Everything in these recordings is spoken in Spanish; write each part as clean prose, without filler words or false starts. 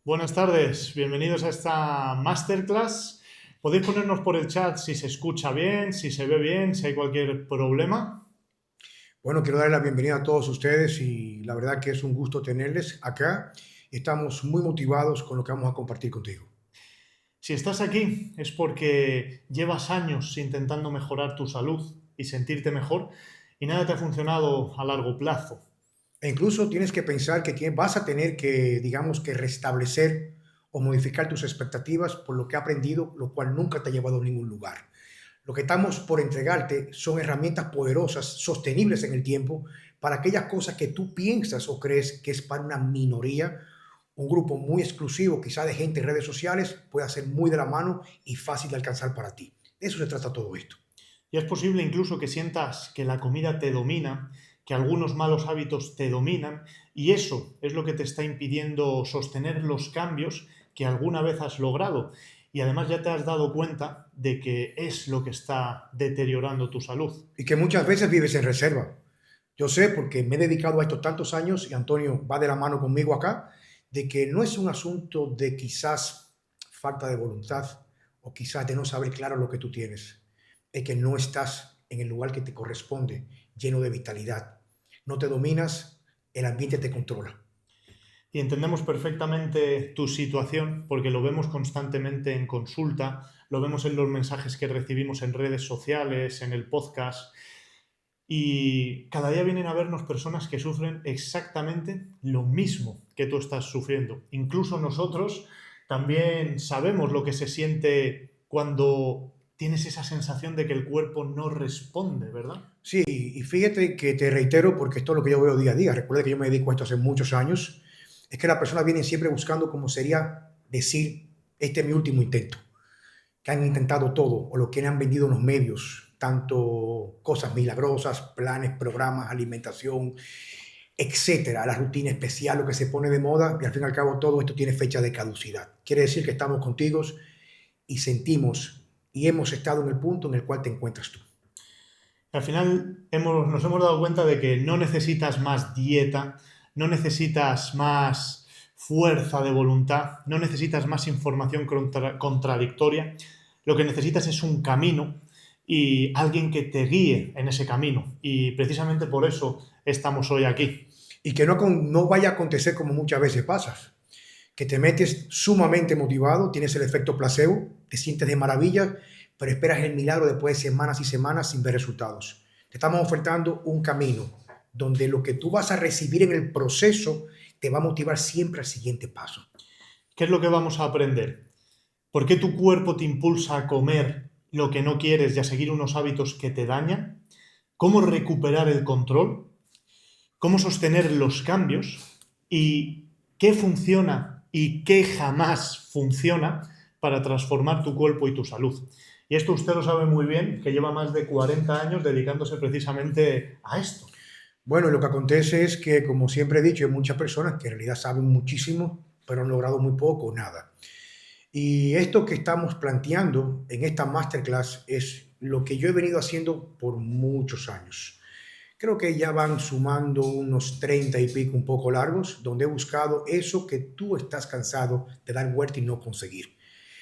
Buenas tardes, bienvenidos a esta masterclass. Podéis ponernos por el chat si se escucha bien, si se ve bien, si hay cualquier problema. Bueno, quiero darle la bienvenida a todos ustedes y la verdad que es un gusto tenerles acá. Estamos muy motivados con lo que vamos a compartir contigo. Si estás aquí es porque llevas años intentando mejorar tu salud y sentirte mejor y nada te ha funcionado a largo plazo. E incluso tienes que pensar que vas a tener que, digamos, que restablecer o modificar tus expectativas por lo que has aprendido, lo cual nunca te ha llevado a ningún lugar. Lo que estamos por entregarte son herramientas poderosas, sostenibles en el tiempo, para aquellas cosas que tú piensas o crees que es para una minoría. Un grupo muy exclusivo, quizá de gente en redes sociales, puede ser muy de la mano y fácil de alcanzar para ti. De eso se trata todo esto. Y es posible incluso que sientas que la comida te domina, que algunos malos hábitos te dominan y eso es lo que te está impidiendo sostener los cambios que alguna vez has logrado. Y además ya te has dado cuenta de que es lo que está deteriorando tu salud. Y que muchas veces vives en reserva. Yo sé porque me he dedicado a esto tantos años y Antonio va de la mano conmigo acá, de que no es un asunto de quizás falta de voluntad o quizás de no saber claro lo que tú tienes. Es que no estás en el lugar que te corresponde, lleno de vitalidad. No te dominas, el ambiente te controla. Y entendemos perfectamente tu situación porque lo vemos constantemente en consulta, lo vemos en los mensajes que recibimos en redes sociales, en el podcast. Y cada día vienen a vernos personas que sufren exactamente lo mismo que tú estás sufriendo. Incluso nosotros también sabemos lo que se siente cuando tienes esa sensación de que el cuerpo no responde, ¿verdad? Sí, y fíjate que te reitero, porque esto es lo que yo veo día a día. Recuerda que yo me dedico a esto hace muchos años. Es que las personas vienen siempre buscando como sería decir, este es mi último intento. Que han intentado todo o lo que le han vendido en los medios, tanto cosas milagrosas, planes, programas, alimentación, etcétera, la rutina especial, lo que se pone de moda y al fin y al cabo todo esto tiene fecha de caducidad. Quiere decir que estamos contigo y sentimos y hemos estado en el punto en el cual te encuentras tú. Al final nos hemos dado cuenta de que no necesitas más dieta, no necesitas más fuerza de voluntad, no necesitas más información contradictoria. Lo que necesitas es un camino y alguien que te guíe en ese camino. Y precisamente por eso estamos hoy aquí. Y que no vaya a acontecer como muchas veces pasas, que te metes sumamente motivado, tienes el efecto placebo, te sientes de maravilla, pero esperas el milagro después de semanas y semanas sin ver resultados. Te estamos ofertando un camino donde lo que tú vas a recibir en el proceso te va a motivar siempre al siguiente paso. ¿Qué es lo que vamos a aprender? ¿Por qué tu cuerpo te impulsa a comer lo que no quieres y a seguir unos hábitos que te dañan? ¿Cómo recuperar el control? ¿Cómo sostener los cambios? ¿Y qué funciona y qué jamás funciona para transformar tu cuerpo y tu salud? Y esto usted lo sabe muy bien, que lleva más de 40 años dedicándose precisamente a esto. Bueno, lo que acontece es que, como siempre he dicho, hay muchas personas que en realidad saben muchísimo, pero han logrado muy poco o nada. Y esto que estamos planteando en esta masterclass es lo que yo he venido haciendo por muchos años. Creo que ya van sumando unos 30 y pico un poco largos, donde he buscado eso que tú estás cansado de dar vuelta y no conseguir.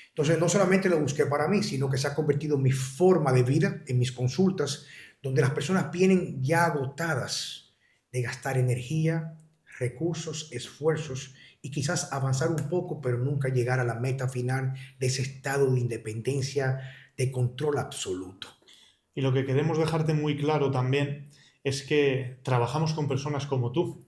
Entonces, no solamente lo busqué para mí, sino que se ha convertido en mi forma de vida, en mis consultas, donde las personas vienen ya agotadas de gastar energía, recursos, esfuerzos y quizás avanzar un poco, pero nunca llegar a la meta final de ese estado de independencia, de control absoluto. Y lo que queremos dejarte muy claro también es que trabajamos con personas como tú.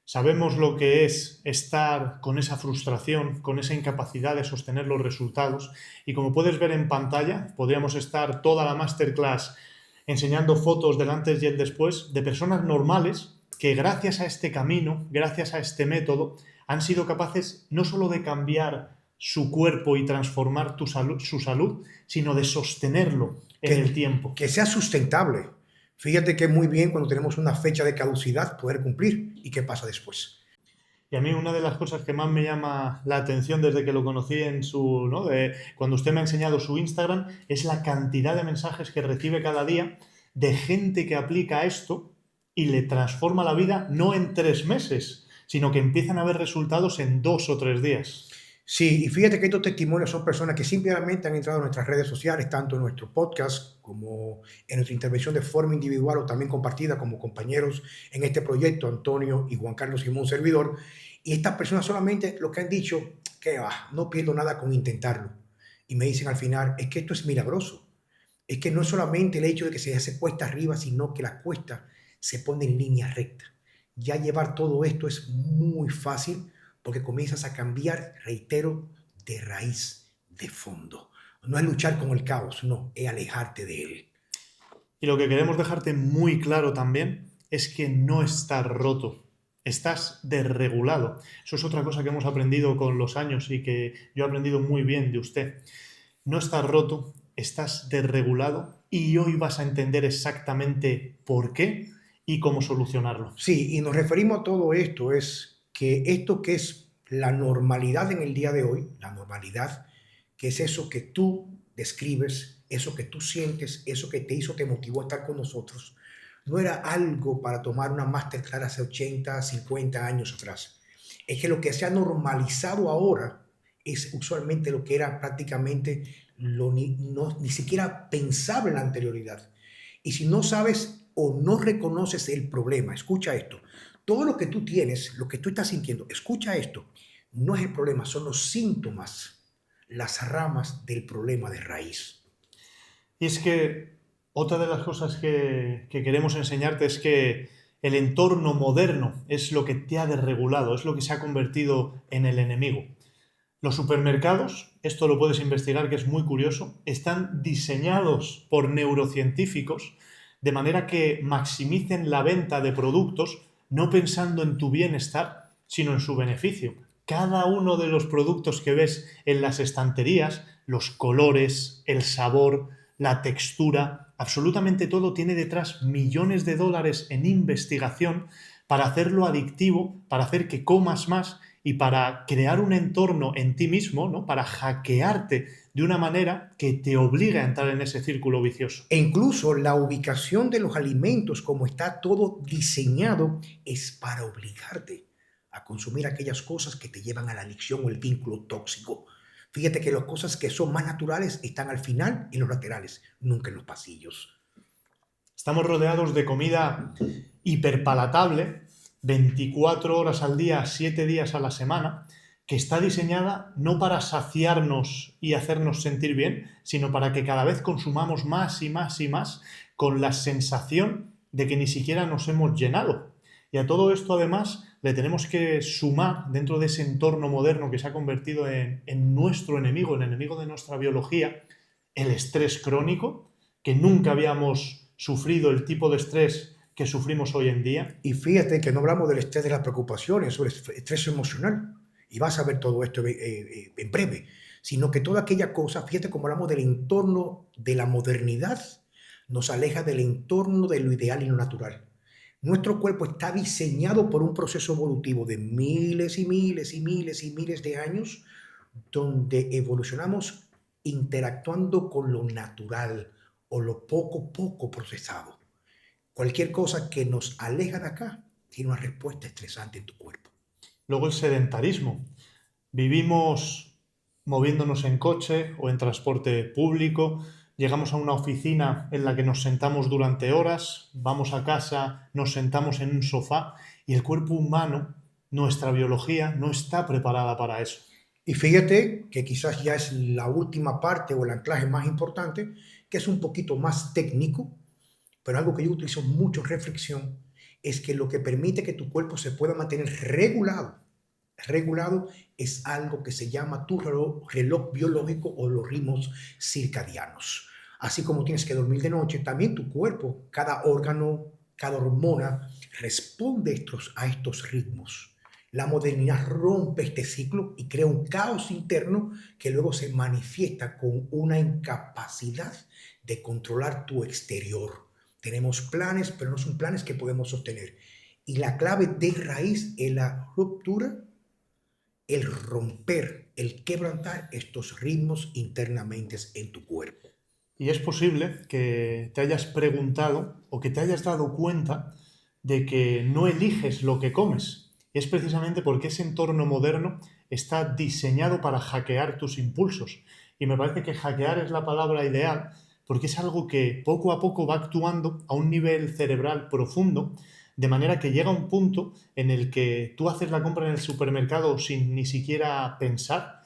Sabemos lo que es estar con esa frustración, con esa incapacidad de sostener los resultados y como puedes ver en pantalla, podríamos estar toda la masterclass enseñando fotos del antes y el después de personas normales que gracias a este camino, gracias a este método, han sido capaces no solo de cambiar su cuerpo y transformar su salud, sino de sostenerlo en el Que, tiempo. que sea sustentable. Fíjate que es muy bien cuando tenemos una fecha de caducidad poder cumplir y qué pasa después. Y a mí una de las cosas que más me llama la atención desde que lo conocí en su, ¿no? Cuando usted me ha enseñado su Instagram, es la cantidad de mensajes que recibe cada día de gente que aplica esto y le transforma la vida no en 3 meses, sino que empiezan a ver resultados en 2 o 3 días. Sí, y fíjate que estos testimonios son personas que simplemente han entrado en nuestras redes sociales, tanto en nuestro podcast como en nuestra intervención de forma individual o también compartida como compañeros en este proyecto, Antonio y Juan Carlos Simón Servidor. Y estas personas solamente lo que han dicho, que no pierdo nada con intentarlo. Y me dicen al final, es que esto es milagroso. Es que no es solamente el hecho de que se hace cuesta arriba, sino que la cuesta se pone en línea recta. Ya llevar todo esto es muy fácil porque comienzas a cambiar, reitero, de raíz, de fondo. No es luchar con el caos, no, es alejarte de él. Y lo que queremos dejarte muy claro también es que no estás roto, estás desregulado. Eso es otra cosa que hemos aprendido con los años y que yo he aprendido muy bien de usted. No estás roto, estás desregulado y hoy vas a entender exactamente por qué y cómo solucionarlo. Sí, y nos referimos a todo esto, es que esto que es la normalidad en el día de hoy, la normalidad, que es eso que tú describes, eso que tú sientes, eso que te hizo, te motivó a estar con nosotros, no era algo para tomar una masterclass hace 80, 50 años atrás. Es que lo que se ha normalizado ahora es usualmente lo que era prácticamente ni siquiera pensable en la anterioridad. Y si no sabes o no reconoces el problema, escucha esto. Todo lo que tú tienes, lo que tú estás sintiendo, escucha esto. No es el problema, son los síntomas, las ramas del problema de raíz. Y es que otra de las cosas que queremos enseñarte es que el entorno moderno es lo que te ha desregulado, es lo que se ha convertido en el enemigo. Los supermercados, esto lo puedes investigar, que es muy curioso, están diseñados por neurocientíficos de manera que maximicen la venta de productos no pensando en tu bienestar, sino en su beneficio. Cada uno de los productos que ves en las estanterías, los colores, el sabor, la textura, absolutamente todo tiene detrás millones de dólares en investigación para hacerlo adictivo, para hacer que comas más y para crear un entorno en ti mismo, ¿no? Para hackearte de una manera que te obligue a entrar en ese círculo vicioso. E incluso la ubicación de los alimentos, como está todo diseñado, es para obligarte a consumir aquellas cosas que te llevan a la adicción o el vínculo tóxico. Fíjate que las cosas que son más naturales están al final y en los laterales, nunca en los pasillos. Estamos rodeados de comida hiperpalatable, 24 horas al día, 7 días a la semana, que está diseñada no para saciarnos y hacernos sentir bien, sino para que cada vez consumamos más y más y más con la sensación de que ni siquiera nos hemos llenado. Y a todo esto, además, le tenemos que sumar, dentro de ese entorno moderno que se ha convertido en nuestro enemigo, en el enemigo de nuestra biología, el estrés crónico, que nunca habíamos sufrido el tipo de estrés que sufrimos hoy en día. Y fíjate que no hablamos del estrés de las preocupaciones o el estrés emocional, y vas a ver todo esto en breve, sino que toda aquella cosa, fíjate cómo hablamos del entorno de la modernidad, nos aleja del entorno de lo ideal y lo natural. Nuestro cuerpo está diseñado por un proceso evolutivo de miles y miles y miles y miles de años, donde evolucionamos interactuando con lo natural o lo poco procesado. Cualquier cosa que nos aleja de acá tiene una respuesta estresante en tu cuerpo. Luego el sedentarismo. Vivimos moviéndonos en coche o en transporte público, llegamos a una oficina en la que nos sentamos durante horas, vamos a casa, nos sentamos en un sofá y el cuerpo humano, nuestra biología, no está preparada para eso. Y fíjate que quizás ya es la última parte o el anclaje más importante, que es un poquito más técnico, pero algo que yo utilizo mucho en reflexión, es que lo que permite que tu cuerpo se pueda mantener regulado es algo que se llama tu reloj biológico o los ritmos circadianos. Así como tienes que dormir de noche, también tu cuerpo, cada órgano, cada hormona responde a estos ritmos. La modernidad rompe este ciclo y crea un caos interno que luego se manifiesta con una incapacidad de controlar tu exterior. Tenemos planes, pero no son planes que podemos sostener. Y la clave de raíz es la ruptura, el romper, el quebrantar estos ritmos internamente en tu cuerpo. Y es posible que te hayas preguntado o que te hayas dado cuenta de que no eliges lo que comes Y es precisamente porque ese entorno moderno está diseñado para hackear tus impulsos. Y me parece que hackear es la palabra ideal porque es algo que poco a poco va actuando a un nivel cerebral profundo, de manera que llega un punto en el que tú haces la compra en el supermercado sin ni siquiera pensar,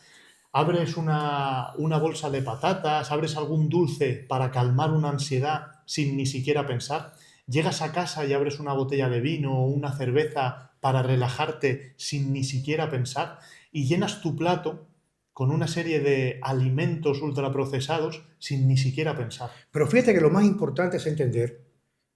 abres una bolsa de patatas, abres algún dulce para calmar una ansiedad sin ni siquiera pensar, llegas a casa y abres una botella de vino o una cerveza para relajarte sin ni siquiera pensar y llenas tu plato con una serie de alimentos ultraprocesados sin ni siquiera pensar. Pero fíjate que lo más importante es entender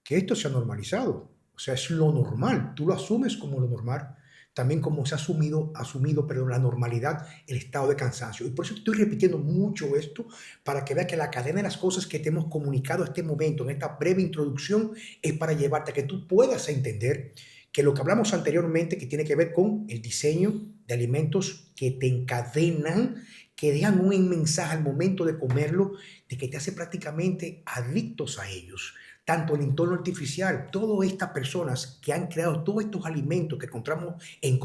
que esto se ha normalizado. O sea, es lo normal. Tú lo asumes como lo normal. También como se ha asumido, perdón, la normalidad, el estado de cansancio. Y por eso estoy repitiendo mucho esto, para que veas que la cadena de las cosas que te hemos comunicado a este momento, en esta breve introducción, es para llevarte a que tú puedas entender que lo que hablamos anteriormente, que tiene que ver con el diseño de alimentos que te encadenan, que dejan un mensaje al momento de comerlo, de que te hace prácticamente adictos a ellos. Tanto el entorno artificial, todas estas personas que han creado todos estos alimentos que encontramos, en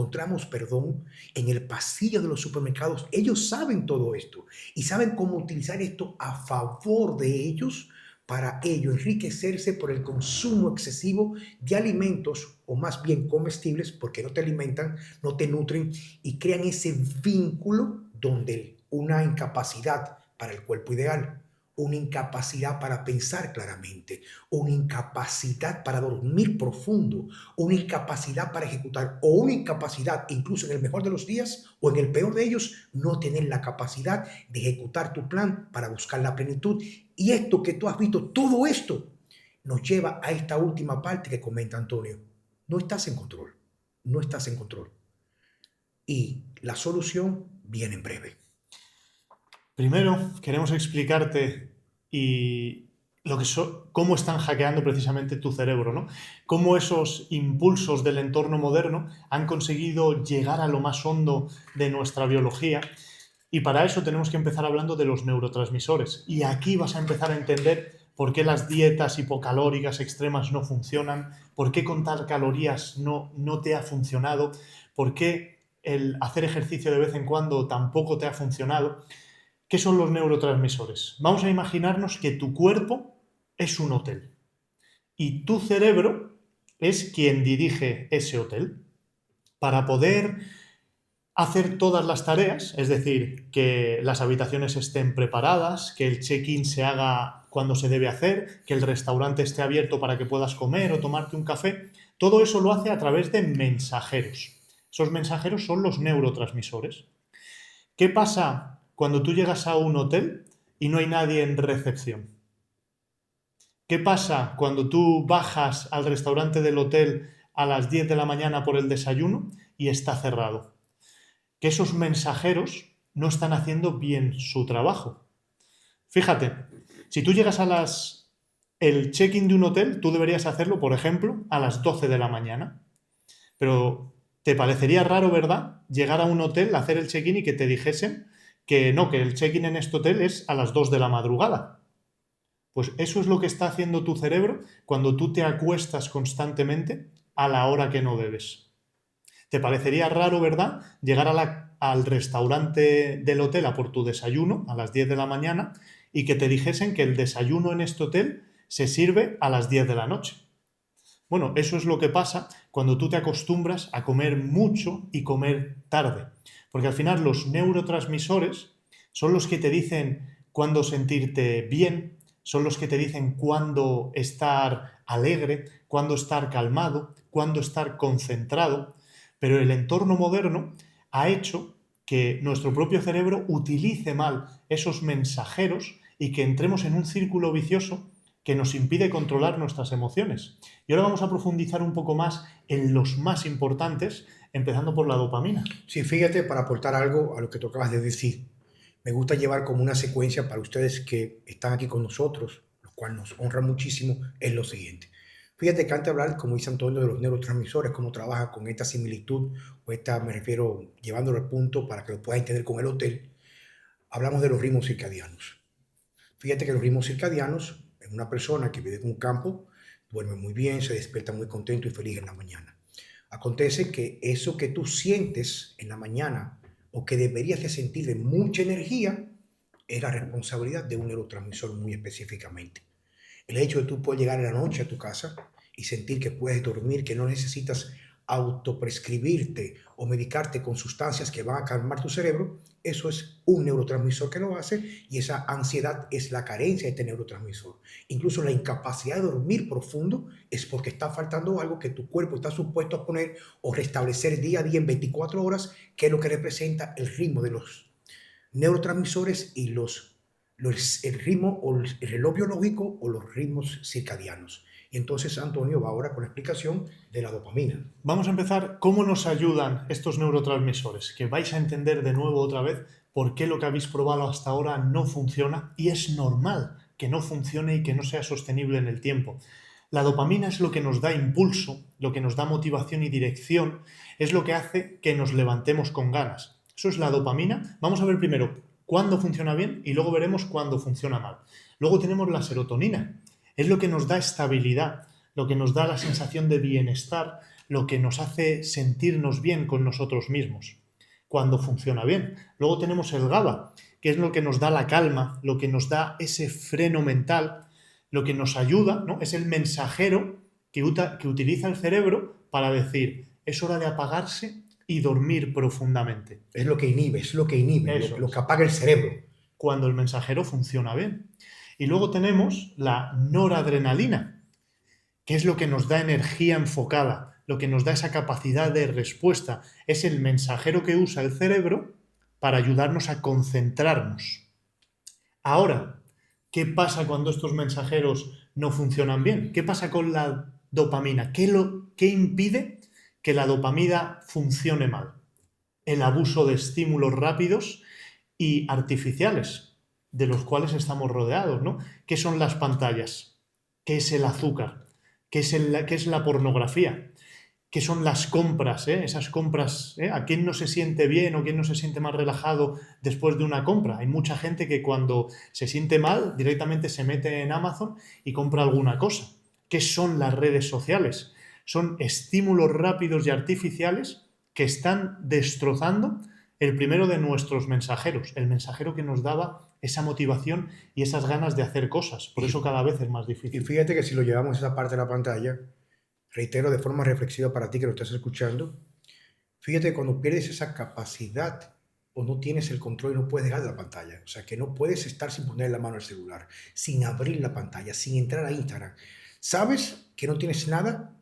el pasillo de los supermercados, ellos saben todo esto y saben cómo utilizar esto a favor de ellos, para ello enriquecerse por el consumo excesivo de alimentos, o más bien comestibles, porque no te alimentan, no te nutren y crean ese vínculo donde una incapacidad para el cuerpo ideal, una incapacidad para pensar claramente, una incapacidad para dormir profundo, una incapacidad para ejecutar, o una incapacidad, incluso en el mejor de los días o en el peor de ellos, no tener la capacidad de ejecutar tu plan para buscar la plenitud. Y esto que tú has visto, todo esto nos lleva a esta última parte que comenta Antonio. No estás en control, no estás en control. Y la solución viene en breve. Primero, queremos explicarte y cómo están hackeando precisamente tu cerebro, ¿no? Cómo esos impulsos del entorno moderno han conseguido llegar a lo más hondo de nuestra biología. Y para eso tenemos que empezar hablando de los neurotransmisores. Y aquí vas a empezar a entender por qué las dietas hipocalóricas extremas no funcionan, por qué contar calorías no te ha funcionado, por qué el hacer ejercicio de vez en cuando tampoco te ha funcionado. ¿Qué son los neurotransmisores? Vamos a imaginarnos que tu cuerpo es un hotel y tu cerebro es quien dirige ese hotel. Para poder hacer todas las tareas, es decir, que las habitaciones estén preparadas, que el check-in se haga cuando se debe hacer, que el restaurante esté abierto para que puedas comer o tomarte un café, todo eso lo hace a través de mensajeros. Esos mensajeros son los neurotransmisores. ¿Qué pasa cuando tú llegas a un hotel y no hay nadie en recepción? ¿Qué pasa cuando tú bajas al restaurante del hotel a las 10 de la mañana por el desayuno y está cerrado? Que esos mensajeros no están haciendo bien su trabajo. Fíjate, si tú llegas el check-in de un hotel, tú deberías hacerlo, por ejemplo, a las 12 de la mañana. Pero te parecería raro, ¿verdad? Llegar a un hotel, hacer el check-in y que te dijesen que no, que el check-in en este hotel es a las 2 de la madrugada. Pues eso es lo que está haciendo tu cerebro cuando tú te acuestas constantemente a la hora que no debes. Te parecería raro, ¿verdad? Llegar al restaurante del hotel a por tu desayuno a las 10 de la mañana y que te dijesen que el desayuno en este hotel se sirve a las 10 de la noche. Bueno, eso es lo que pasa cuando tú te acostumbras a comer mucho y comer tarde. Porque al final los neurotransmisores son los que te dicen cuándo sentirte bien, son los que te dicen cuándo estar alegre, cuándo estar calmado, cuándo estar concentrado. Pero el entorno moderno ha hecho que nuestro propio cerebro utilice mal esos mensajeros y que entremos en un círculo vicioso que nos impide controlar nuestras emociones. Y ahora vamos a profundizar un poco más en los más importantes, empezando por la dopamina. Sí, fíjate, para aportar algo a lo que tú acabas de decir, me gusta llevar como una secuencia para ustedes que están aquí con nosotros, lo cual nos honra muchísimo, es lo siguiente. Fíjate que antes de hablar, como dice Antonio, de los neurotransmisores, cómo trabaja con esta similitud, o esta, me refiero, llevándolo al punto para que lo puedas entender con el hotel, hablamos de los ritmos circadianos. Fíjate que los ritmos circadianos, en una persona que vive en un campo, duerme muy bien, se despierta muy contento y feliz en la mañana. Acontece que eso que tú sientes en la mañana o que deberías de sentir de mucha energía es la responsabilidad de un neurotransmisor muy específicamente. El hecho de tú poder llegar en la noche a tu casa y sentir que puedes dormir, que no necesitas autoprescribirte o medicarte con sustancias que van a calmar tu cerebro, eso es un neurotransmisor que lo hace y esa ansiedad es la carencia de este neurotransmisor. Incluso la incapacidad de dormir profundo es porque está faltando algo que tu cuerpo está supuesto a poner o restablecer día a día en 24 horas, que es lo que representa el ritmo de los neurotransmisores y el ritmo o el reloj biológico o los ritmos circadianos. Y entonces Antonio va ahora con la explicación de la dopamina. Vamos a empezar. ¿Cómo nos ayudan estos neurotransmisores? Que vais a entender de nuevo otra vez por qué lo que habéis probado hasta ahora no funciona, y es normal que no funcione y que no sea sostenible en el tiempo. La dopamina es lo que nos da impulso, lo que nos da motivación y dirección, es lo que hace que nos levantemos con ganas. Eso es la dopamina. Vamos a ver primero cuándo funciona bien y luego veremos cuándo funciona mal. Luego tenemos la serotonina. Es lo que nos da estabilidad, lo que nos da la sensación de bienestar, lo que nos hace sentirnos bien con nosotros mismos, cuando funciona bien. Luego tenemos el GABA, que es lo que nos da la calma, lo que nos da ese freno mental, lo que nos ayuda, ¿no? Es el mensajero que utiliza el cerebro para decir, es hora de apagarse y dormir profundamente. Es lo que inhibe, lo que apaga el cerebro. Cuando el mensajero funciona bien. Y luego tenemos la noradrenalina, que es lo que nos da energía enfocada, lo que nos da esa capacidad de respuesta. Es el mensajero que usa el cerebro para ayudarnos a concentrarnos. Ahora, ¿qué pasa cuando estos mensajeros no funcionan bien? ¿Qué pasa con la dopamina? ¿Qué impide que la dopamina funcione mal? El abuso de estímulos rápidos y artificiales, de los cuales estamos rodeados, ¿no? ¿Qué son las pantallas? ¿Qué es el azúcar? ¿Qué es la pornografía? ¿Qué son las compras? Esas compras, ¿a quién no se siente bien o quién no se siente más relajado después de una compra? Hay mucha gente que cuando se siente mal directamente se mete en Amazon y compra alguna cosa. ¿Qué son las redes sociales? Son estímulos rápidos y artificiales que están destrozando el primero de nuestros mensajeros, el mensajero que nos daba esa motivación y esas ganas de hacer cosas. Por eso cada vez es más difícil. Y fíjate que si lo llevamos a esa parte de la pantalla, reitero de forma reflexiva para ti que lo estás escuchando, fíjate que cuando pierdes esa capacidad o no tienes el control y no puedes dejar de la pantalla, o sea que no puedes estar sin poner la mano al celular, sin abrir la pantalla, sin entrar a Instagram. ¿Sabes que no tienes nada?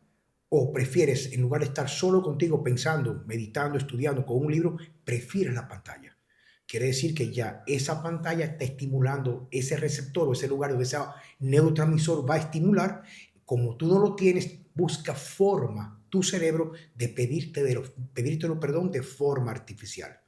¿O prefieres, en lugar de estar solo contigo pensando, meditando, estudiando con un libro, prefieres la pantalla? Quiere decir que ya esa pantalla está estimulando ese receptor o ese lugar donde ese neurotransmisor va a estimular. Como tú no lo tienes, busca forma tu cerebro de pedírtelo, de forma artificial.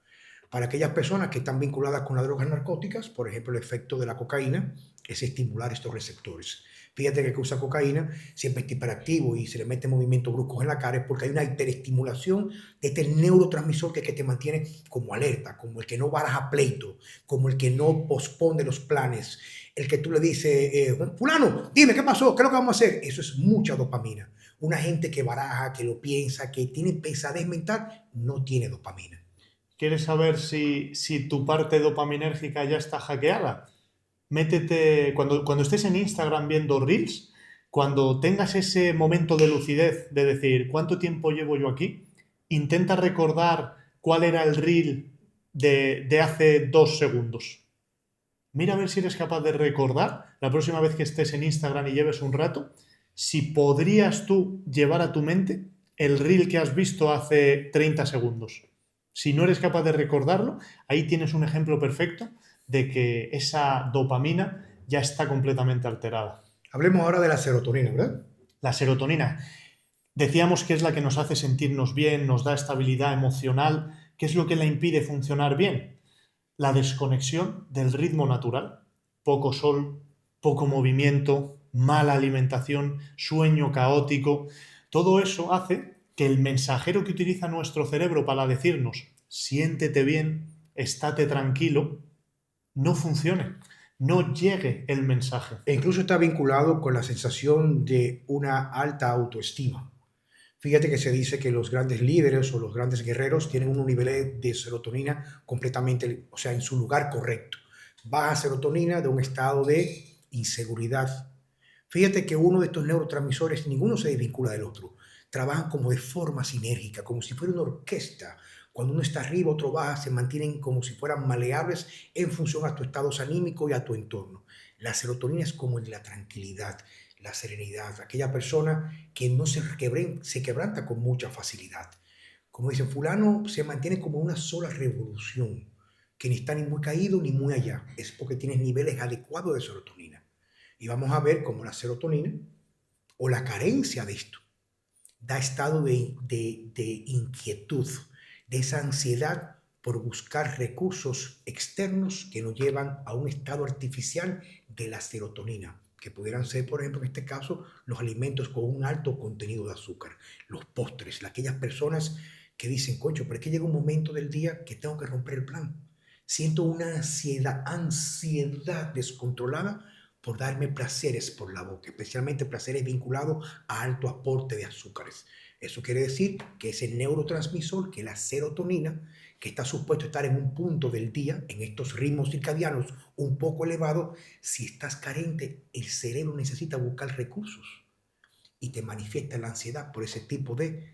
Para aquellas personas que están vinculadas con las drogas narcóticas, por ejemplo, el efecto de la cocaína es estimular estos receptores. Fíjate que el que usa cocaína siempre está hiperactivo y se le mete movimientos bruscos en la cara, es porque hay una hiperestimulación de este neurotransmisor que te mantiene como alerta, como el que no baraja pleito, como el que no pospone los planes, el que tú le dices, fulano, dime, ¿qué pasó? ¿Qué es lo que vamos a hacer? Eso es mucha dopamina. Una gente que baraja, que lo piensa, que tiene pesadez mental, no tiene dopamina. ¿Quieres saber si tu parte dopaminérgica ya está hackeada? Métete, cuando estés en Instagram viendo Reels, cuando tengas ese momento de lucidez de decir, ¿cuánto tiempo llevo yo aquí? Intenta recordar cuál era el Reel de hace 2 segundos. Mira a ver si eres capaz de recordar la próxima vez que estés en Instagram y lleves un rato, si podrías tú llevar a tu mente el Reel que has visto hace 30 segundos. Si no eres capaz de recordarlo, ahí tienes un ejemplo perfecto de que esa dopamina ya está completamente alterada. Hablemos ahora de la serotonina, ¿verdad? La serotonina. Decíamos que es la que nos hace sentirnos bien, nos da estabilidad emocional. ¿Qué es lo que la impide funcionar bien? La desconexión del ritmo natural. Poco sol, poco movimiento, mala alimentación, sueño caótico. Todo eso hace que el mensajero que utiliza nuestro cerebro para decirnos siéntete bien, estate tranquilo, no funcione, no llegue el mensaje. E incluso está vinculado con la sensación de una alta autoestima. Fíjate que se dice que los grandes líderes o los grandes guerreros tienen unos niveles de serotonina completamente, o sea, en su lugar correcto. Baja serotonina de un estado de inseguridad. Fíjate que uno de estos neurotransmisores, ninguno se desvincula del otro. Trabajan como de forma sinérgica, como si fuera una orquesta. Cuando uno está arriba, otro baja, se mantienen como si fueran maleables en función a tu estado anímico y a tu entorno. La serotonina es como la tranquilidad, la serenidad, aquella persona que no se quebranta con mucha facilidad. Como dicen, fulano se mantiene como una sola revolución, que ni está ni muy caído ni muy allá. Es porque tiene niveles adecuados de serotonina. Y vamos a ver cómo la serotonina o la carencia de esto da estado de inquietud, de esa ansiedad por buscar recursos externos que nos llevan a un estado artificial de la serotonina, que pudieran ser, por ejemplo, en este caso, los alimentos con un alto contenido de azúcar, los postres, aquellas personas que dicen, concho, pero es que llega un momento del día que tengo que romper el plan. Siento una ansiedad descontrolada por darme placeres por la boca, especialmente placeres vinculados a alto aporte de azúcares. Eso quiere decir que ese neurotransmisor, que es la serotonina, que está supuesto a estar en un punto del día, en estos ritmos circadianos un poco elevados, si estás carente, el cerebro necesita buscar recursos y te manifiesta la ansiedad por ese tipo de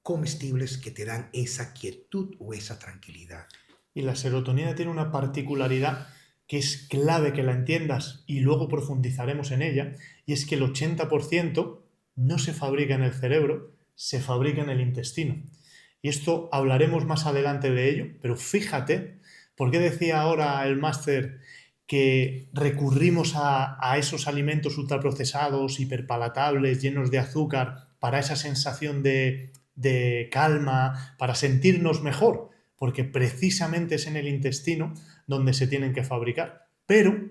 comestibles que te dan esa quietud o esa tranquilidad. Y la serotonina tiene una particularidad que es clave que la entiendas y luego profundizaremos en ella, y es que el 80% no se fabrica en el cerebro, se fabrica en el intestino. Y esto hablaremos más adelante de ello, pero fíjate, ¿por qué decía ahora el máster que recurrimos a esos alimentos ultraprocesados, hiperpalatables, llenos de azúcar, para esa sensación de calma, para sentirnos mejor? Porque precisamente es en el intestino donde se tienen que fabricar. Pero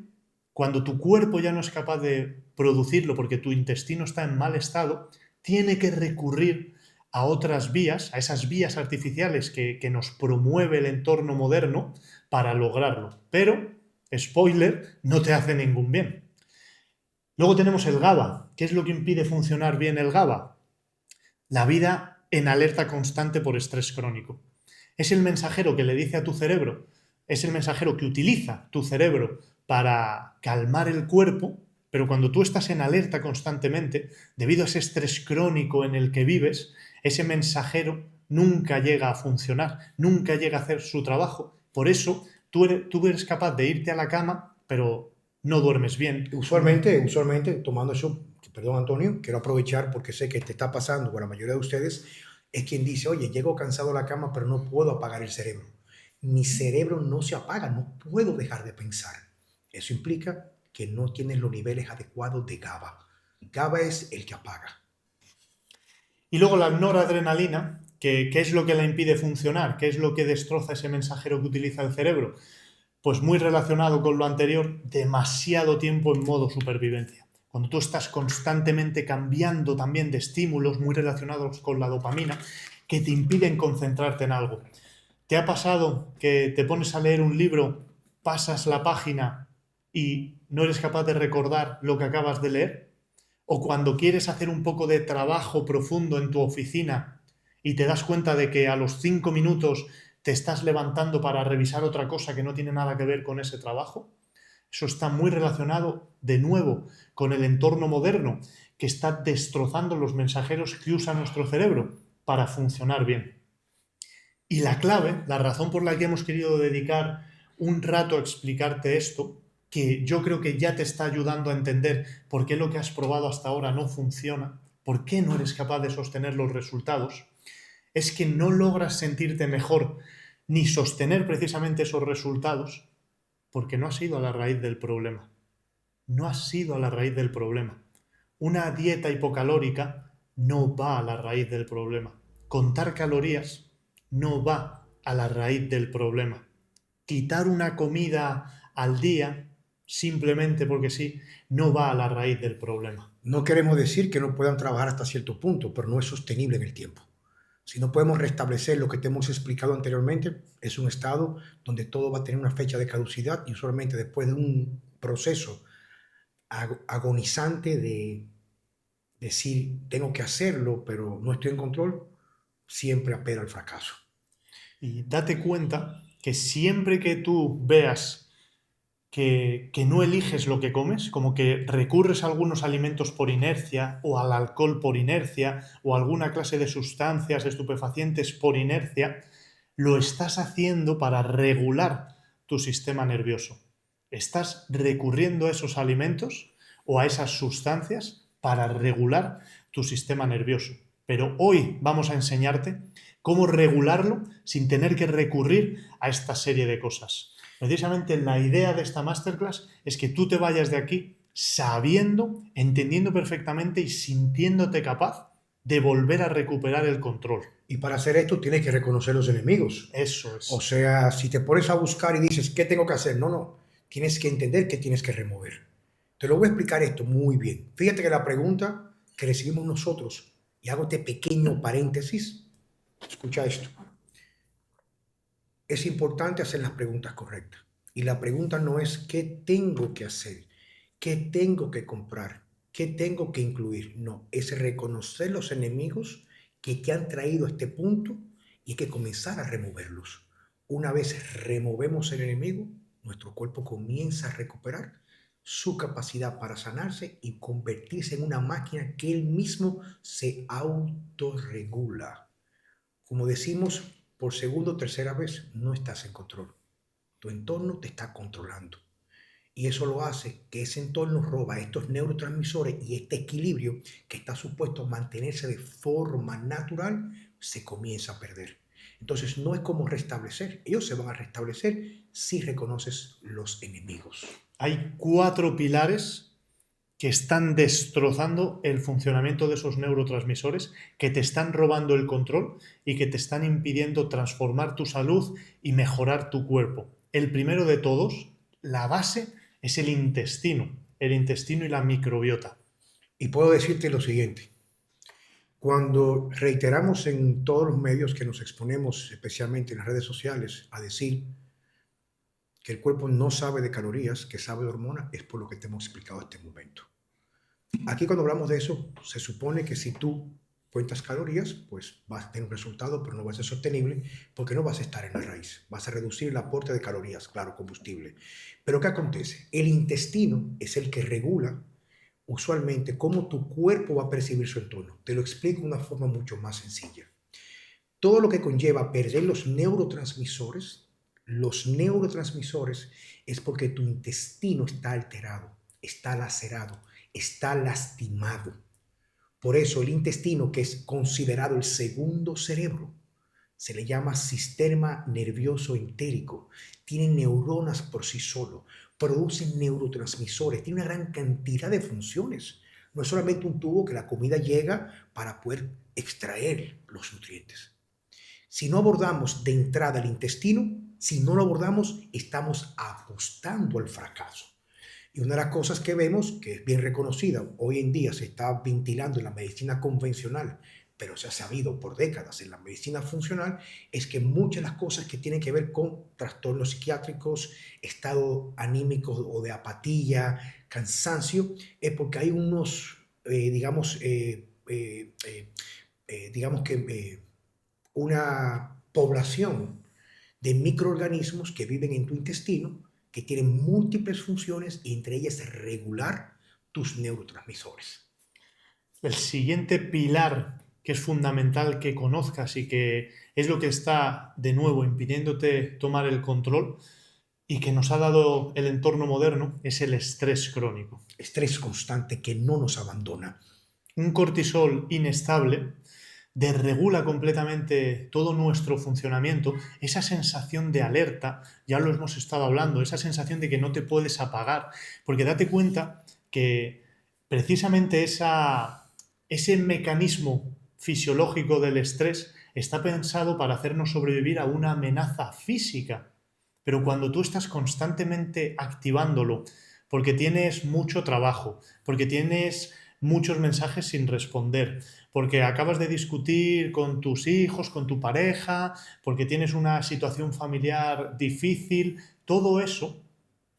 cuando tu cuerpo ya no es capaz de producirlo porque tu intestino está en mal estado, tiene que recurrir a otras vías, a esas vías artificiales que nos promueve el entorno moderno para lograrlo. Pero, spoiler, no te hace ningún bien. Luego tenemos el GABA. ¿Qué es lo que impide funcionar bien el GABA? La vida en alerta constante por estrés crónico. Es el mensajero que le dice a tu cerebro, es el mensajero que utiliza tu cerebro para calmar el cuerpo, pero cuando tú estás en alerta constantemente, debido a ese estrés crónico en el que vives, ese mensajero nunca llega a funcionar, nunca llega a hacer su trabajo. Por eso tú eres capaz de irte a la cama, pero no duermes bien. Usualmente, tomando eso, perdón Antonio, quiero aprovechar porque sé que te está pasando con la mayoría de ustedes, es quien dice, oye, llego cansado a la cama, pero no puedo apagar el cerebro. Mi cerebro no se apaga, no puedo dejar de pensar. Eso implica que no tienes los niveles adecuados de GABA. GABA es el que apaga. Y luego la noradrenalina, ¿qué es lo que la impide funcionar? ¿Qué es lo que destroza ese mensajero que utiliza el cerebro? Pues muy relacionado con lo anterior, demasiado tiempo en modo supervivencia. Cuando tú estás constantemente cambiando también de estímulos muy relacionados con la dopamina, que te impiden concentrarte en algo. ¿Te ha pasado que te pones a leer un libro, pasas la página y no eres capaz de recordar lo que acabas de leer? ¿O cuando quieres hacer un poco de trabajo profundo en tu oficina y te das cuenta de que a los 5 minutos te estás levantando para revisar otra cosa que no tiene nada que ver con ese trabajo? Eso está muy relacionado, de nuevo, con el entorno moderno, que está destrozando los mensajeros que usa nuestro cerebro para funcionar bien. Y la clave, la razón por la que hemos querido dedicar un rato a explicarte esto, que yo creo que ya te está ayudando a entender por qué lo que has probado hasta ahora no funciona, por qué no eres capaz de sostener los resultados, es que no logras sentirte mejor ni sostener precisamente esos resultados porque no has ido a la raíz del problema. No has ido a la raíz del problema. Una dieta hipocalórica no va a la raíz del problema. Contar calorías no va a la raíz del problema. Quitar una comida al día, simplemente porque sí, no va a la raíz del problema. No queremos decir que no puedan trabajar hasta cierto punto, pero no es sostenible en el tiempo. Si no podemos restablecer lo que te hemos explicado anteriormente, es un estado donde todo va a tener una fecha de caducidad y usualmente después de un proceso agonizante decir tengo que hacerlo, pero no estoy en control, siempre apela al fracaso. Y date cuenta que siempre que tú veas que no eliges lo que comes, como que recurres a algunos alimentos por inercia, o al alcohol por inercia, o a alguna clase de sustancias estupefacientes por inercia, lo estás haciendo para regular tu sistema nervioso. Estás recurriendo a esos alimentos o a esas sustancias para regular tu sistema nervioso. Pero hoy vamos a enseñarte cómo regularlo sin tener que recurrir a esta serie de cosas. Precisamente la idea de esta masterclass es que tú te vayas de aquí sabiendo, entendiendo perfectamente y sintiéndote capaz de volver a recuperar el control. Y para hacer esto tienes que reconocer los enemigos. Eso es. O sea, si te pones a buscar y dices, ¿qué tengo que hacer? No. Tienes que entender qué tienes que remover. Te lo voy a explicar esto muy bien. Fíjate que la pregunta que recibimos nosotros, y hago este pequeño paréntesis, escucha esto. Es importante hacer las preguntas correctas. Y la pregunta no es qué tengo que hacer, qué tengo que comprar, qué tengo que incluir. No, es reconocer los enemigos que te han traído a este punto y hay que comenzar a removerlos. Una vez removemos el enemigo, nuestro cuerpo comienza a recuperar su capacidad para sanarse y convertirse en una máquina que él mismo se autorregula. Como decimos por segunda o tercera vez, no estás en control. Tu entorno te está controlando. Y eso lo hace que ese entorno roba estos neurotransmisores y este equilibrio que está supuesto a mantenerse de forma natural, se comienza a perder. Entonces no es como restablecer. Ellos se van a restablecer si reconoces los enemigos. Hay 4 pilares que están destrozando el funcionamiento de esos neurotransmisores, que te están robando el control y que te están impidiendo transformar tu salud y mejorar tu cuerpo. El primero de todos, la base, es el intestino y la microbiota. Y puedo decirte lo siguiente. Cuando reiteramos en todos los medios que nos exponemos, especialmente en las redes sociales, a decir que el cuerpo no sabe de calorías, que sabe de hormonas, es por lo que te hemos explicado hasta este momento. Aquí cuando hablamos de eso, se supone que si tú cuentas calorías, pues vas a tener un resultado, pero no va a ser sostenible porque no vas a estar en la raíz. Vas a reducir el aporte de calorías, claro, combustible. Pero ¿qué acontece? El intestino es el que regula usualmente cómo tu cuerpo va a percibir su entorno. Te lo explico de una forma mucho más sencilla. Todo lo que conlleva perder los neurotransmisores es porque tu intestino está alterado, está lacerado, está lastimado. Por eso el intestino, que es considerado el segundo cerebro, se le llama sistema nervioso entérico. Tiene neuronas por sí solo, produce neurotransmisores, tiene una gran cantidad de funciones. No es solamente un tubo que la comida llega para poder extraer los nutrientes. Si no abordamos de entrada el intestino, si no lo abordamos, estamos apostando al fracaso. Y una de las cosas que vemos, que es bien reconocida, hoy en día se está ventilando en la medicina convencional, pero se ha sabido por décadas en la medicina funcional, es que muchas de las cosas que tienen que ver con trastornos psiquiátricos, estado anímico o de apatía, cansancio, es porque hay unos, una población de microorganismos que viven en tu intestino, que tienen múltiples funciones y entre ellas regular tus neurotransmisores. El siguiente pilar que es fundamental que conozcas y que es lo que está de nuevo impidiéndote tomar el control y que nos ha dado el entorno moderno es el estrés crónico. Estrés constante que no nos abandona. Un cortisol inestable desregula completamente todo nuestro funcionamiento, esa sensación de alerta, ya lo hemos estado hablando, esa sensación de que no te puedes apagar, porque date cuenta que precisamente ese mecanismo fisiológico del estrés está pensado para hacernos sobrevivir a una amenaza física, pero cuando tú estás constantemente activándolo, porque tienes mucho trabajo, porque tienes muchos mensajes sin responder, porque acabas de discutir con tus hijos, con tu pareja, porque tienes una situación familiar difícil, todo eso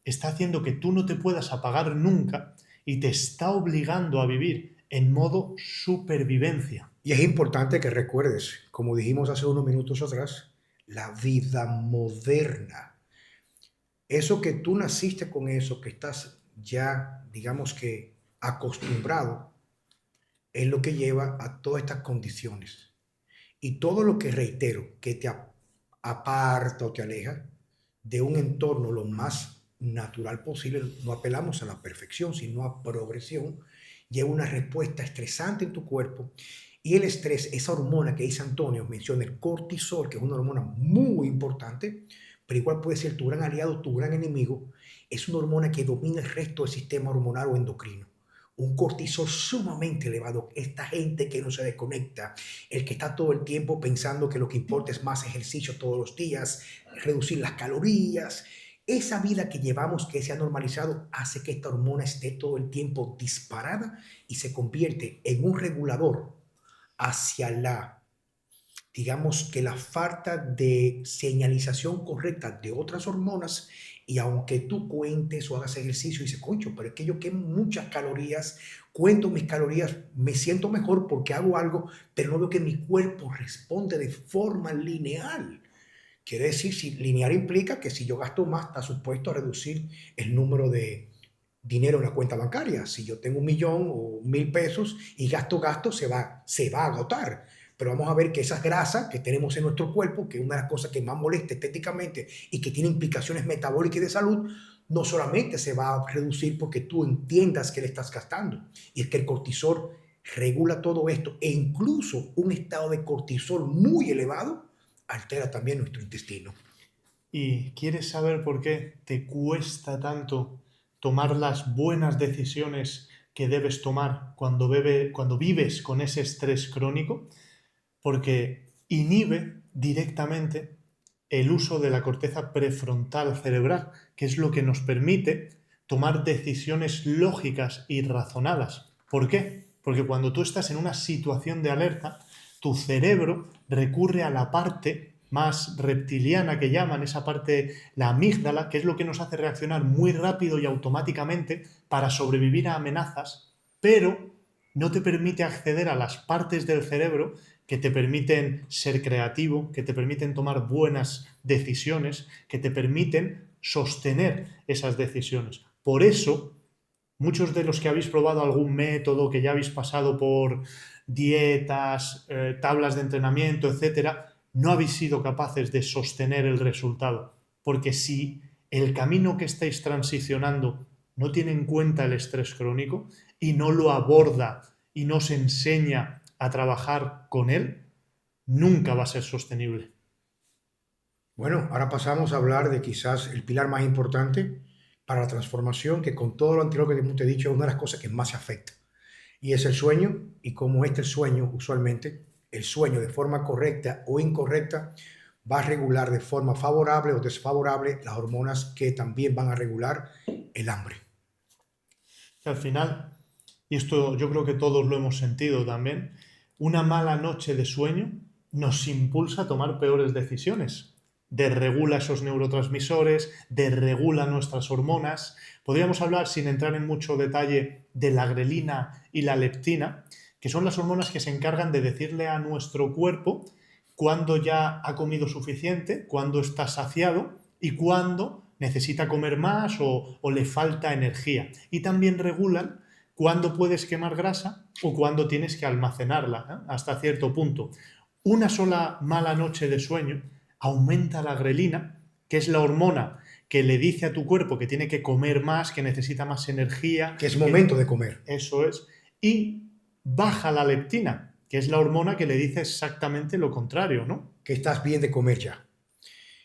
está haciendo que tú no te puedas apagar nunca y te está obligando a vivir en modo supervivencia. Y es importante que recuerdes, como dijimos hace unos minutos atrás, la vida moderna. Eso que tú naciste con eso, que estás ya, digamos que acostumbrado, es lo que lleva a todas estas condiciones. Y todo lo que reitero, que te aparta o te aleja de un entorno lo más natural posible, no apelamos a la perfección, sino a progresión, lleva una respuesta estresante en tu cuerpo. Y el estrés, esa hormona que dice Antonio, menciona el cortisol, que es una hormona muy importante, pero igual puede ser tu gran aliado, tu gran enemigo, es una hormona que domina el resto del sistema hormonal o endocrino. Un cortisol sumamente elevado, esta gente que no se desconecta, el que está todo el tiempo pensando que lo que importa es más ejercicio todos los días, reducir las calorías. Esa vida que llevamos, que se ha normalizado, hace que esta hormona esté todo el tiempo disparada y se convierte en un regulador hacia digamos que la falta de señalización correcta de otras hormonas. Y aunque tú cuentes o hagas ejercicio y dices, concho, pero es que yo quemo muchas calorías, cuento mis calorías, me siento mejor porque hago algo, pero no veo que mi cuerpo responde de forma lineal. Quiere decir, si lineal implica que si yo gasto más, está supuesto a reducir el número de dinero en la cuenta bancaria. Si yo tengo 1.000.000 o 1.000 pesos y gasto, se va a agotar. Pero vamos a ver que esas grasas que tenemos en nuestro cuerpo, que es una de las cosas que más molesta estéticamente y que tiene implicaciones metabólicas y de salud, no solamente se va a reducir porque tú entiendas que le estás gastando. Y es que el cortisol regula todo esto e incluso un estado de cortisol muy elevado altera también nuestro intestino. ¿Y quieres saber por qué te cuesta tanto tomar las buenas decisiones que debes tomar cuando vives con ese estrés crónico? Porque inhibe directamente el uso de la corteza prefrontal cerebral, que es lo que nos permite tomar decisiones lógicas y razonadas. ¿Por qué? Porque cuando tú estás en una situación de alerta, tu cerebro recurre a la parte más reptiliana que llaman, esa parte, la amígdala, que es lo que nos hace reaccionar muy rápido y automáticamente para sobrevivir a amenazas, pero no te permite acceder a las partes del cerebro que te permiten ser creativo, que te permiten tomar buenas decisiones, que te permiten sostener esas decisiones. Por eso, muchos de los que habéis probado algún método, que ya habéis pasado por dietas, tablas de entrenamiento, etcétera, no habéis sido capaces de sostener el resultado. Porque si el camino que estáis transicionando no tiene en cuenta el estrés crónico y no lo aborda y no se enseña a trabajar con él, nunca va a ser sostenible. Bueno, ahora pasamos a hablar de quizás el pilar más importante para la transformación, que con todo lo anterior que te he dicho es una de las cosas que más se afecta. Y es el sueño, y como el sueño, usualmente, el sueño de forma correcta o incorrecta va a regular de forma favorable o desfavorable las hormonas que también van a regular el hambre. Que al final, y esto yo creo que todos lo hemos sentido también, una mala noche de sueño nos impulsa a tomar peores decisiones. Desregula esos neurotransmisores, desregula nuestras hormonas. Podríamos hablar, sin entrar en mucho detalle, de la grelina y la leptina, que son las hormonas que se encargan de decirle a nuestro cuerpo cuándo ya ha comido suficiente, cuándo está saciado y cuándo necesita comer más o le falta energía. Y también regulan cuándo puedes quemar grasa o cuándo tienes que almacenarla, hasta cierto punto. Una sola mala noche de sueño aumenta la grelina, que es la hormona que le dice a tu cuerpo que tiene que comer más, que necesita más energía. Que es momento de comer. Eso es. Y baja la leptina, que es la hormona que le dice exactamente lo contrario, ¿no? Que estás bien de comer ya.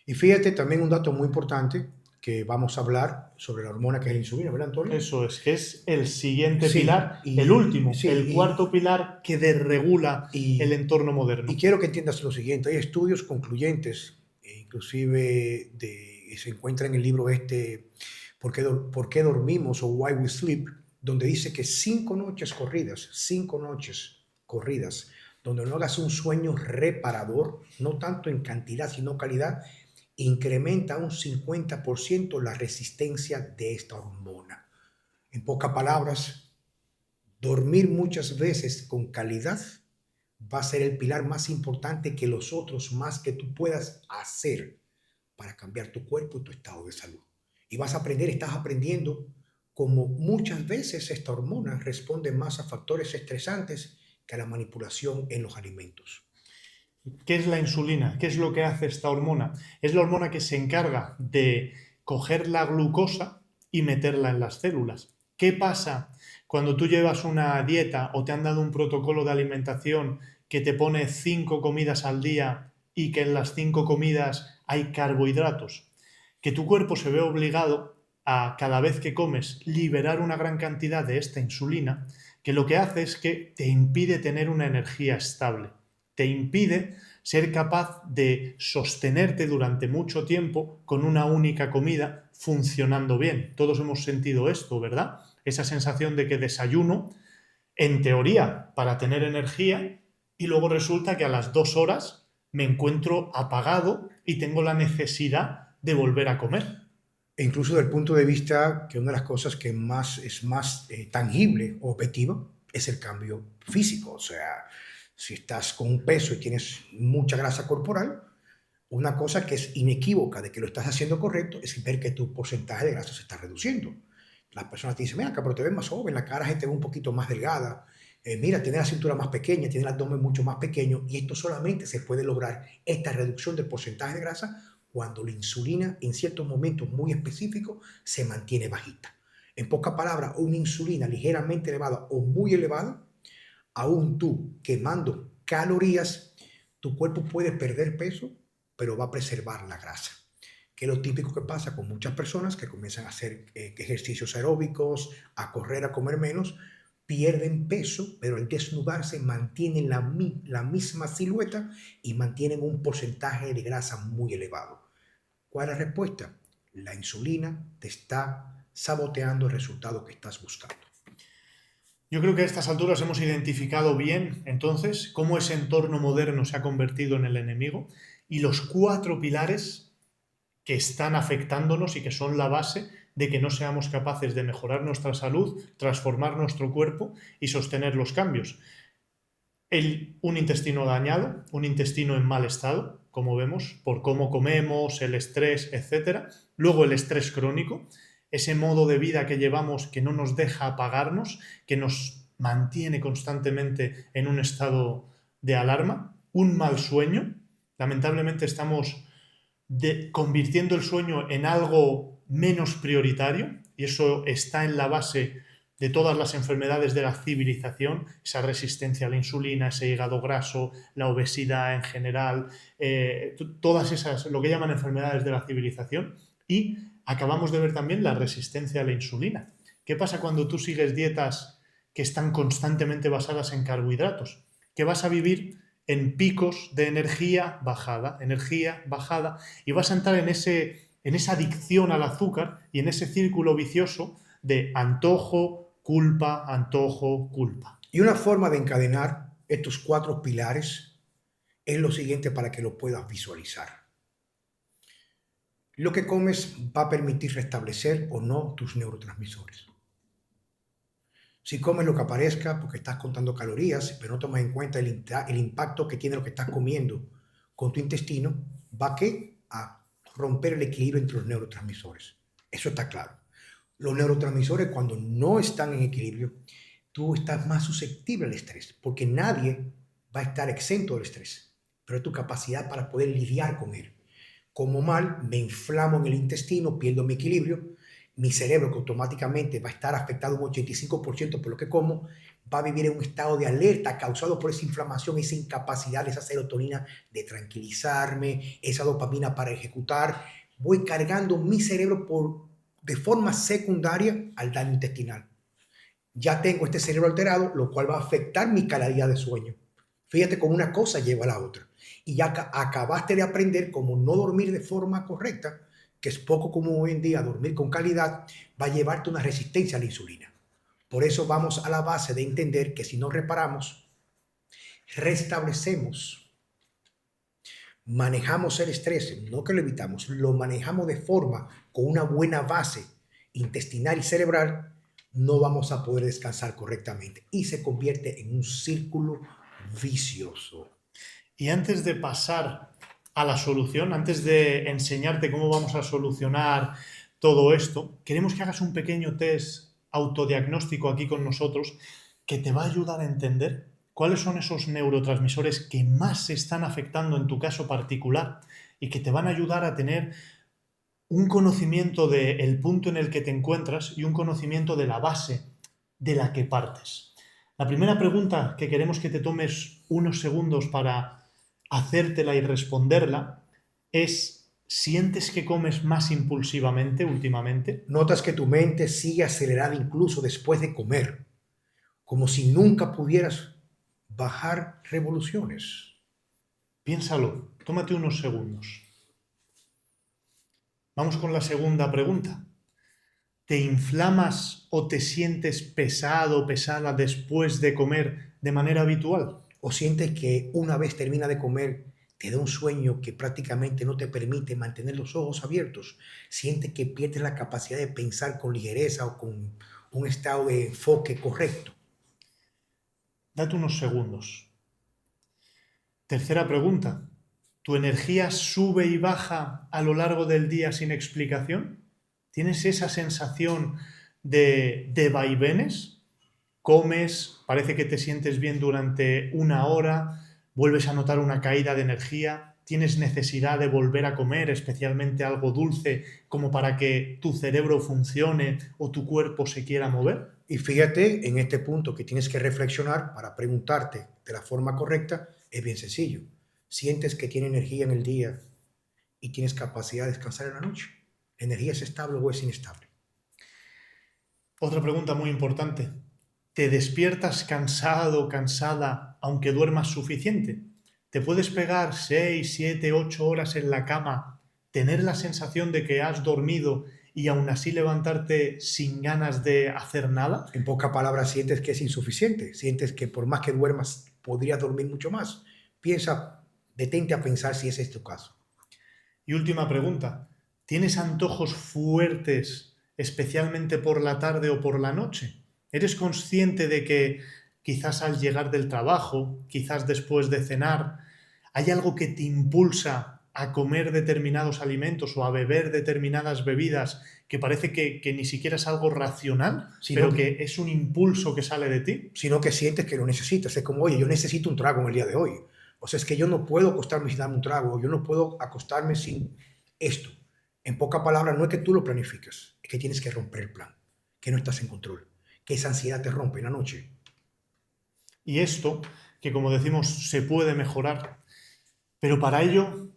Y fíjate también un dato muy importante que vamos a hablar sobre la hormona que es la insulina, ¿verdad, Antonio? Eso es, que es el siguiente Sí, pilar, y- el último, sí, el cuarto pilar que desregula el entorno moderno. Y quiero que entiendas lo siguiente, hay estudios concluyentes, inclusive se encuentra en el libro ¿Por qué dormimos? O Why We Sleep, donde dice que 5 noches corridas, donde no hagas un sueño reparador, no tanto en cantidad sino calidad, incrementa un 50% la resistencia de esta hormona. En pocas palabras, Dormir muchas veces con calidad va a ser el pilar más importante que los otros más que tú puedas hacer para cambiar tu cuerpo y tu estado de salud. Y vas a aprender, estás aprendiendo como muchas veces esta hormona responde más a factores estresantes que a la manipulación en los alimentos. ¿Qué es la insulina? ¿Qué es lo que hace esta hormona? Es la hormona que se encarga de coger la glucosa y meterla en las células. ¿Qué pasa cuando tú llevas una dieta o te han dado un protocolo de alimentación que te pone 5 comidas al día y que en las 5 comidas hay carbohidratos? Que tu cuerpo se ve obligado a, cada vez que comes, liberar una gran cantidad de esta insulina, que lo que hace es que te impide tener una energía estable, te impide ser capaz de sostenerte durante mucho tiempo con una única comida funcionando bien. Todos hemos sentido esto, ¿verdad? Esa sensación de que desayuno, en teoría, para tener energía, y luego resulta que a las 2 horas me encuentro apagado y tengo la necesidad de volver a comer. E incluso desde el punto de vista que una de las cosas que es más tangible o objetiva es el cambio físico. O sea, si estás con un peso y tienes mucha grasa corporal, una cosa que es inequívoca de que lo estás haciendo correcto es ver que tu porcentaje de grasa se está reduciendo. Las personas te dicen, mira, pero te ves más joven, la cara se te ve un poquito más delgada, mira, tienes la cintura más pequeña, tienes el abdomen mucho más pequeño, y esto solamente se puede lograr, esta reducción del porcentaje de grasa, cuando la insulina en ciertos momentos muy específicos se mantiene bajita. En pocas palabras, una insulina ligeramente elevada o muy elevada, aún tú quemando calorías, tu cuerpo puede perder peso, pero va a preservar la grasa. Que es lo típico que pasa con muchas personas que comienzan a hacer ejercicios aeróbicos, a correr, a comer menos, pierden peso, pero al desnudarse mantienen la misma silueta y mantienen un porcentaje de grasa muy elevado. ¿Cuál es la respuesta? La insulina te está saboteando el resultado que estás buscando. Yo creo que a estas alturas hemos identificado bien, entonces, cómo ese entorno moderno se ha convertido en el enemigo y los 4 pilares que están afectándonos y que son la base de que no seamos capaces de mejorar nuestra salud, transformar nuestro cuerpo y sostener los cambios. Un intestino dañado, un intestino en mal estado, como vemos, por cómo comemos, el estrés, etc. Luego el estrés crónico, ese modo de vida que llevamos que no nos deja apagarnos, que nos mantiene constantemente en un estado de alarma. Un mal sueño, lamentablemente estamos convirtiendo el sueño en algo menos prioritario, y eso está en la base de todas las enfermedades de la civilización, esa resistencia a la insulina, ese hígado graso, la obesidad en general, todas esas, lo que llaman enfermedades de la civilización, y acabamos de ver también la resistencia a la insulina. ¿Qué pasa cuando tú sigues dietas que están constantemente basadas en carbohidratos? Que vas a vivir en picos de energía bajada, y vas a entrar en esa adicción al azúcar y en ese círculo vicioso de antojo, culpa, antojo, culpa. Y una forma de encadenar estos 4 pilares es lo siguiente para que lo puedas visualizar. Lo que comes va a permitir restablecer o no tus neurotransmisores. Si comes lo que aparezca porque estás contando calorías, pero no tomas en cuenta el impacto que tiene lo que estás comiendo con tu intestino, va a romper el equilibrio entre los neurotransmisores. Eso está claro. Los neurotransmisores, cuando no están en equilibrio, tú estás más susceptible al estrés, porque nadie va a estar exento del estrés, pero es tu capacidad para poder lidiar con él. Como mal, me inflamo en el intestino, pierdo mi equilibrio, mi cerebro, que automáticamente va a estar afectado un 85% por lo que como, va a vivir en un estado de alerta causado por esa inflamación, esa incapacidad, esa serotonina de tranquilizarme, esa dopamina para ejecutar. Voy cargando mi cerebro de forma secundaria al daño intestinal. Ya tengo este cerebro alterado, lo cual va a afectar mi calidad de sueño. Fíjate cómo una cosa lleva a la otra. Y ya acabaste de aprender cómo no dormir de forma correcta, que es poco común hoy en día dormir con calidad, va a llevarte una resistencia a la insulina. Por eso vamos a la base de entender que si no reparamos, restablecemos, manejamos el estrés, no que lo evitamos, lo manejamos de forma con una buena base intestinal y cerebral, no vamos a poder descansar correctamente y se convierte en un círculo vicioso. Y antes de pasar a la solución, antes de enseñarte cómo vamos a solucionar todo esto, queremos que hagas un pequeño test autodiagnóstico aquí con nosotros que te va a ayudar a entender cuáles son esos neurotransmisores que más se están afectando en tu caso particular y que te van a ayudar a tener un conocimiento del punto en el que te encuentras y un conocimiento de la base de la que partes. La primera pregunta que queremos que te tomes unos segundos para hacértela y responderla es: ¿sientes que comes más impulsivamente últimamente? Notas que tu mente sigue acelerada incluso después de comer, como si nunca pudieras bajar revoluciones. Piénsalo, tómate unos segundos. Vamos con la segunda pregunta. ¿Te inflamas o te sientes pesado o pesada después de comer de manera habitual? ¿O sientes que una vez termina de comer te da un sueño que prácticamente no te permite mantener los ojos abiertos? ¿Sientes que pierdes la capacidad de pensar con ligereza o con un estado de enfoque correcto? Date unos segundos. Tercera pregunta. ¿Tu energía sube y baja a lo largo del día sin explicación? ¿Tienes esa sensación de vaivenes? Comes, parece que te sientes bien durante una hora, vuelves a notar una caída de energía, tienes necesidad de volver a comer, especialmente algo dulce, como para que tu cerebro funcione o tu cuerpo se quiera mover. Y fíjate en este punto que tienes que reflexionar para preguntarte de la forma correcta. Es bien sencillo. ¿Sientes que tienes energía en el día y tienes capacidad de descansar en la noche? ¿La energía es estable o es inestable? Otra pregunta muy importante. ¿Te despiertas cansado o cansada aunque duermas suficiente? ¿Te puedes pegar 6, 7, 8 horas en la cama, tener la sensación de que has dormido y aún así levantarte sin ganas de hacer nada? En pocas palabras, sientes que es insuficiente. Sientes que por más que duermas, podrías dormir mucho más. Piensa, detente a pensar si ese es tu caso. Y última pregunta. ¿Tienes antojos fuertes, especialmente por la tarde o por la noche? ¿Eres consciente de que quizás al llegar del trabajo, quizás después de cenar, hay algo que te impulsa a comer determinados alimentos o a beber determinadas bebidas que parece que ni siquiera es algo racional, pero que es un impulso que sale de ti? Sino que sientes que lo necesitas. Es como, oye, yo necesito un trago en el día de hoy. O sea, es que yo no puedo acostarme sin darme un trago. Yo no puedo acostarme sin esto. En pocas palabras, no es que tú lo planificas, es que tienes que romper el plan, que no estás en control, que esa ansiedad te rompe en la noche. Y esto, que como decimos, se puede mejorar, pero para ello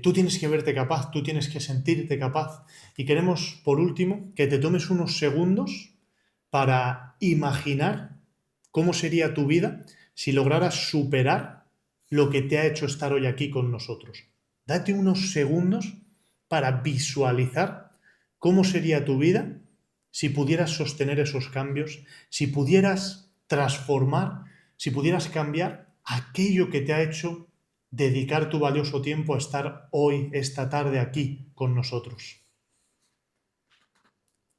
tú tienes que verte capaz, tú tienes que sentirte capaz. Y queremos, por último, que te tomes unos segundos para imaginar cómo sería tu vida si lograras superar lo que te ha hecho estar hoy aquí con nosotros. Date unos segundos para visualizar cómo sería tu vida si pudieras sostener esos cambios, si pudieras transformar, si pudieras cambiar aquello que te ha hecho dedicar tu valioso tiempo a estar hoy, esta tarde, aquí con nosotros.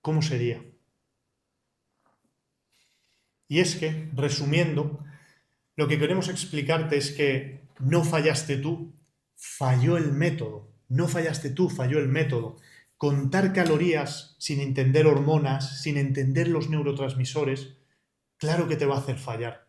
¿Cómo sería? Y es que, resumiendo, lo que queremos explicarte es que no fallaste tú, falló el método. No fallaste tú, falló el método. Contar calorías sin entender hormonas, sin entender los neurotransmisores, claro que te va a hacer fallar.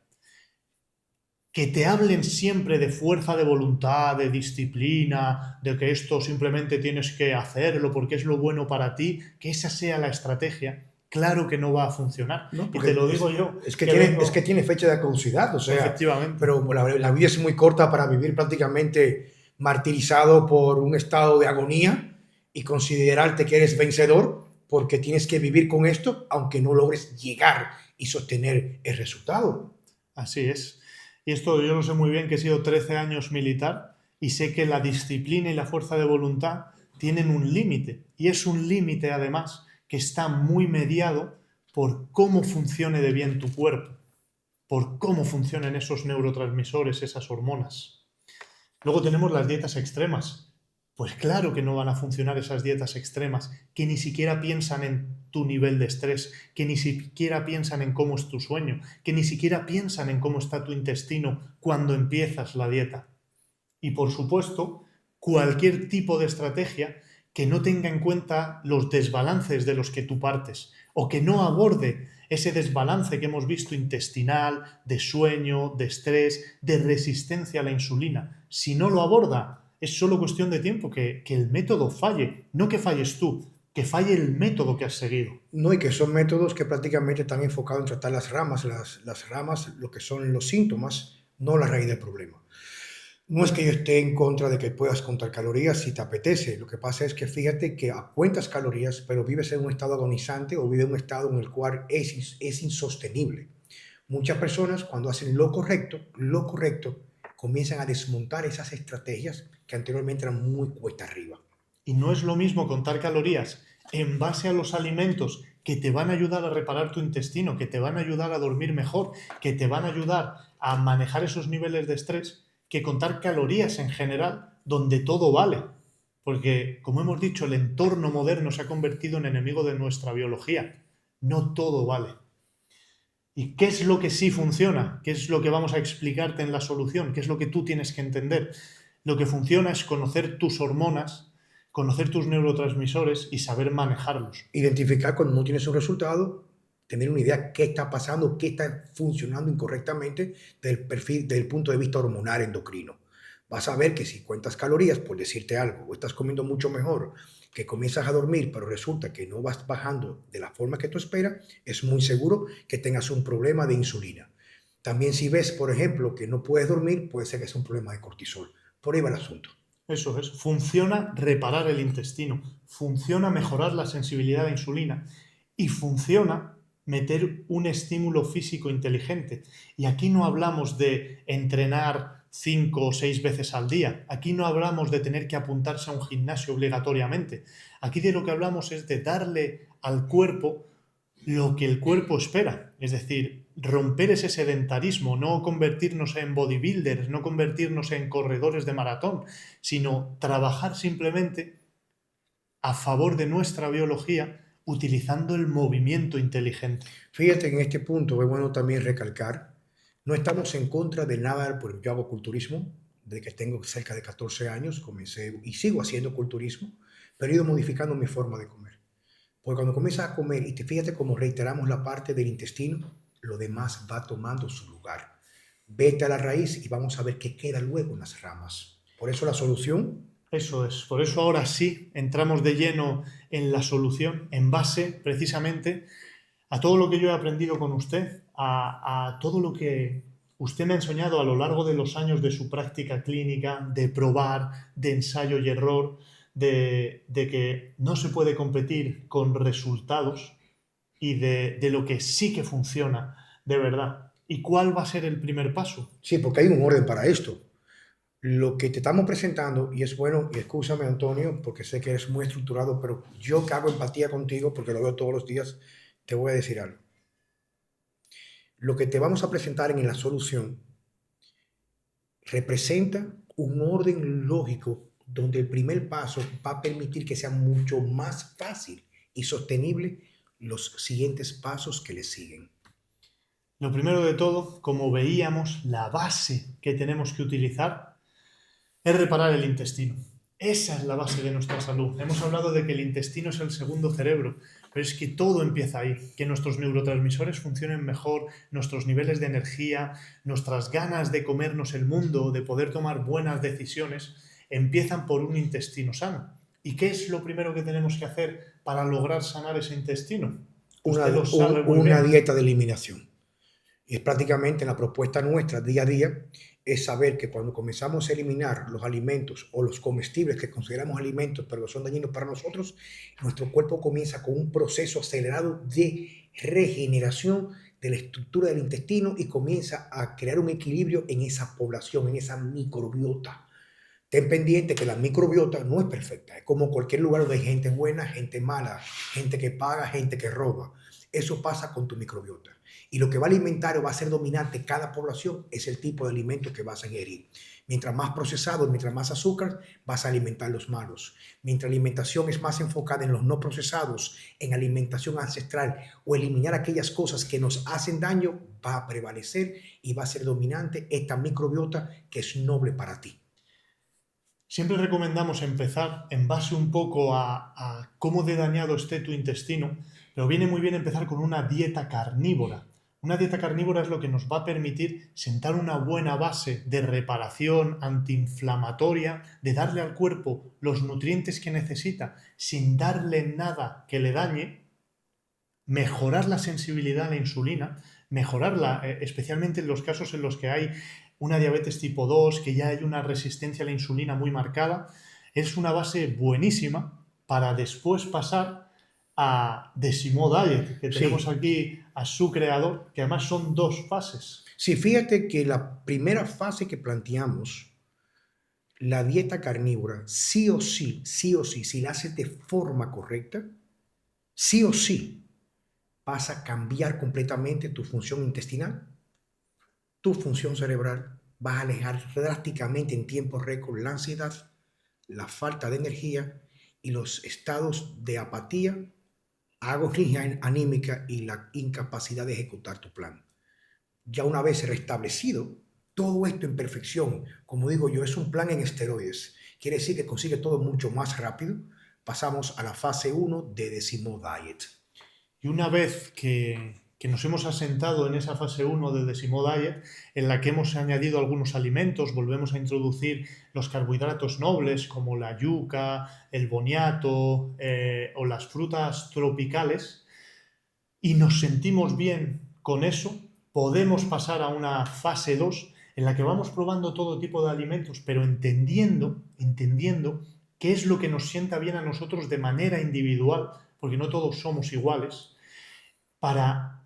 Que te hablen siempre de fuerza de voluntad, de disciplina, de que esto simplemente tienes que hacerlo porque es lo bueno para ti, que esa sea la estrategia, claro que no va a funcionar. No, y te lo digo yo. Es que tiene fecha de caducidad, o sea, efectivamente. Pero la vida es muy corta para vivir prácticamente martirizado por un estado de agonía y considerarte que eres vencedor porque tienes que vivir con esto aunque no logres llegar y sostener el resultado. Así es. Y esto yo lo sé muy bien, que he sido 13 años militar y sé que la disciplina y la fuerza de voluntad tienen un límite. Y es un límite, además, que está muy mediado por cómo funcione de bien tu cuerpo, por cómo funcionan esos neurotransmisores, esas hormonas. Luego tenemos las dietas extremas. pues claro que no van a funcionar esas dietas extremas, que ni siquiera piensan en tu nivel de estrés, que ni siquiera piensan en cómo es tu sueño, que ni siquiera piensan en cómo está tu intestino cuando empiezas la dieta. Y por supuesto, cualquier tipo de estrategia que no tenga en cuenta los desbalances de los que tú partes o que no aborde ese desbalance que hemos visto intestinal, de sueño, de estrés, de resistencia a la insulina. Si no lo aborda, es solo cuestión de tiempo que el método falle, no que falles tú, que falle el método que has seguido. No, y que son métodos que prácticamente están enfocados en tratar las ramas, lo que son los síntomas, no la raíz del problema. No es que yo esté en contra de que puedas contar calorías si te apetece. Lo que pasa es que fíjate que cuentas calorías, pero vives en un estado agonizante o vives en un estado en el cual es insostenible. Muchas personas cuando hacen lo correcto, comienzan a desmontar esas estrategias que anteriormente eran muy cuesta arriba. Y no es lo mismo contar calorías en base a los alimentos que te van a ayudar a reparar tu intestino, que te van a ayudar a dormir mejor, que te van a ayudar a manejar esos niveles de estrés, que contar calorías en general, donde todo vale. Porque, como hemos dicho, el entorno moderno se ha convertido en enemigo de nuestra biología. No todo vale. ¿Y qué es lo que sí funciona? ¿Qué es lo que vamos a explicarte en la solución? ¿Qué es lo que tú tienes que entender? Lo que funciona es conocer tus hormonas, conocer tus neurotransmisores y saber manejarlos. Identificar cuando no tienes un resultado, tener una idea qué está pasando, qué está funcionando incorrectamente del punto de vista hormonal endocrino. Vas a ver que si cuentas calorías, por decirte algo, o estás comiendo mucho mejor, que comienzas a dormir, pero resulta que no vas bajando de la forma que tú esperas, es muy seguro que tengas un problema de insulina. También si ves, por ejemplo, que no puedes dormir, puede ser que sea un problema de cortisol. Por ahí va el asunto. Eso es, funciona reparar el intestino, funciona mejorar la sensibilidad a la insulina y funciona meter un estímulo físico inteligente. Y aquí no hablamos de entrenar 5 o 6 veces al día, aquí no hablamos de tener que apuntarse a un gimnasio obligatoriamente, aquí de lo que hablamos es de darle al cuerpo lo que el cuerpo espera, es decir, romper ese sedentarismo, no convertirnos en bodybuilders, no convertirnos en corredores de maratón, sino trabajar simplemente a favor de nuestra biología utilizando el movimiento inteligente. Fíjate, en este punto es bueno también recalcar, no estamos en contra de nada, porque yo hago culturismo, desde que tengo cerca de 14 años, comencé y sigo haciendo culturismo, pero he ido modificando mi forma de comer. Porque cuando comienzas a comer y te fíjate cómo reiteramos la parte del intestino, lo demás va tomando su lugar. Vete a la raíz y vamos a ver qué queda luego en las ramas. Por eso la solución. Eso es, por eso ahora sí entramos de lleno en la solución, en base precisamente a todo lo que yo he aprendido con usted, a todo lo que usted me ha enseñado a lo largo de los años de su práctica clínica, de probar, de ensayo y error, de que no se puede competir con resultados y de lo que sí que funciona de verdad. ¿Y cuál va a ser el primer paso? Sí, porque hay un orden para esto. Lo que te estamos presentando, y es bueno, y escúchame Antonio, porque sé que eres muy estructurado, pero yo que hago empatía contigo, porque lo veo todos los días, te voy a decir algo. Lo que te vamos a presentar en la solución representa un orden lógico donde el primer paso va a permitir que sea mucho más fácil y sostenible los siguientes pasos que le siguen. Lo primero de todo, como veíamos, la base que tenemos que utilizar es reparar el intestino. Esa es la base de nuestra salud. Hemos hablado de que el intestino es el segundo cerebro, pero es que todo empieza ahí, que nuestros neurotransmisores funcionen mejor, nuestros niveles de energía, nuestras ganas de comernos el mundo, de poder tomar buenas decisiones, empiezan por un intestino sano. ¿Y qué es lo primero que tenemos que hacer para lograr sanar ese intestino? Usted lo sabe muy Una bien. dieta de eliminación. Y es prácticamente la propuesta nuestra día a día, es saber que cuando comenzamos a eliminar los alimentos o los comestibles que consideramos alimentos pero que son dañinos para nosotros, nuestro cuerpo comienza con un proceso acelerado de regeneración de la estructura del intestino y comienza a crear un equilibrio en esa población, en esa microbiota. Ten pendiente que la microbiota no es perfecta, es como cualquier lugar donde hay gente buena, gente mala, gente que paga, gente que roba. Eso pasa con tu microbiota. Y lo que va a alimentar o va a ser dominante cada población es el tipo de alimento que vas a ingerir. Mientras más procesado, mientras más azúcar, vas a alimentar los malos. Mientras la alimentación es más enfocada en los no procesados, en alimentación ancestral o eliminar aquellas cosas que nos hacen daño, va a prevalecer y va a ser dominante esta microbiota que es noble para ti. Siempre recomendamos empezar en base un poco a cómo de dañado esté tu intestino, pero viene muy bien empezar con una dieta carnívora. Una dieta carnívora es lo que nos va a permitir sentar una buena base de reparación antiinflamatoria, de darle al cuerpo los nutrientes que necesita sin darle nada que le dañe, mejorar la sensibilidad a la insulina, mejorarla, especialmente en los casos en los que hay una diabetes tipo 2, que ya hay una resistencia a la insulina muy marcada. Es una base buenísima para después pasar a Decimo Diet, que tenemos aquí a su creador, que además son 2 fases. Sí, fíjate que la primera fase que planteamos, la dieta carnívora, sí o sí, si la haces de forma correcta, sí o sí, vas a cambiar completamente tu función intestinal, tu función cerebral, vas a alejar drásticamente en tiempo récord la ansiedad, la falta de energía y los estados de apatía, agonía anímica y la incapacidad de ejecutar tu plan. Ya una vez restablecido todo esto en perfección, como digo yo, es un plan en esteroides. Quiere decir que consigue todo mucho más rápido. Pasamos a la fase 1 de Decimo Diet. Y una vez que nos hemos asentado en esa fase 1 de Decimo Diet, en la que hemos añadido algunos alimentos, volvemos a introducir los carbohidratos nobles como la yuca, el boniato o las frutas tropicales, y nos sentimos bien con eso, podemos pasar a una fase 2 en la que vamos probando todo tipo de alimentos, pero entendiendo qué es lo que nos sienta bien a nosotros de manera individual, porque no todos somos iguales, para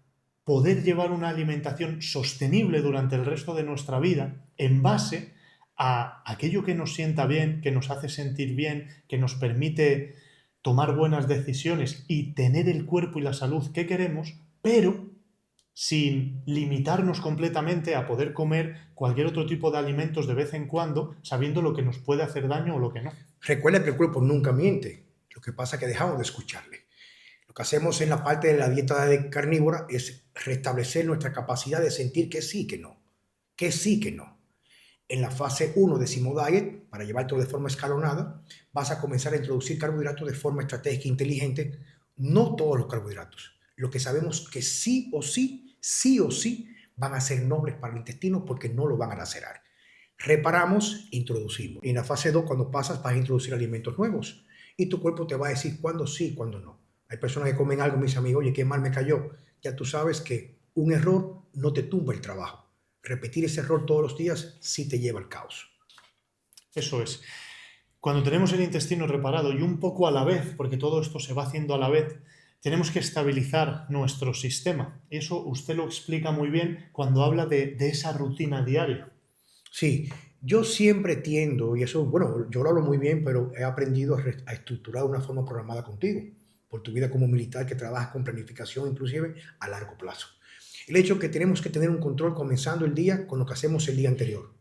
poder llevar una alimentación sostenible durante el resto de nuestra vida en base a aquello que nos sienta bien, que nos hace sentir bien, que nos permite tomar buenas decisiones y tener el cuerpo y la salud que queremos, pero sin limitarnos completamente a poder comer cualquier otro tipo de alimentos de vez en cuando, sabiendo lo que nos puede hacer daño o lo que no. Recuerda que el cuerpo nunca miente. Lo que pasa es que dejamos de escucharle. Lo que hacemos en la parte de la dieta carnívora es restablecer nuestra capacidad de sentir que sí, que no. Que sí, que no. En la fase 1 de Decimo Diet, para llevarlo de forma escalonada, vas a comenzar a introducir carbohidratos de forma estratégica e inteligente. No todos los carbohidratos. Lo que sabemos que sí o sí, van a ser nobles para el intestino porque no lo van a lacerar. Reparamos, introducimos. Y en la fase 2, cuando pasas, vas a introducir alimentos nuevos. Y tu cuerpo te va a decir cuándo sí y cuándo no. Hay personas que comen algo y me dicen, amigo, oye, qué mal me cayó. Ya tú sabes que un error no te tumba el trabajo. Repetir ese error todos los días sí te lleva al caos. Eso es. Cuando tenemos el intestino reparado y un poco a la vez, porque todo esto se va haciendo a la vez, tenemos que estabilizar nuestro sistema. Eso usted lo explica muy bien cuando habla de esa rutina diaria. Sí, yo siempre tiendo, y eso, bueno, yo lo hablo muy bien, pero he aprendido a estructurar de una forma programada contigo, por tu vida como militar que trabaja con planificación, inclusive a largo plazo. El hecho que tenemos que tener un control comenzando el día con lo que hacemos el día anterior.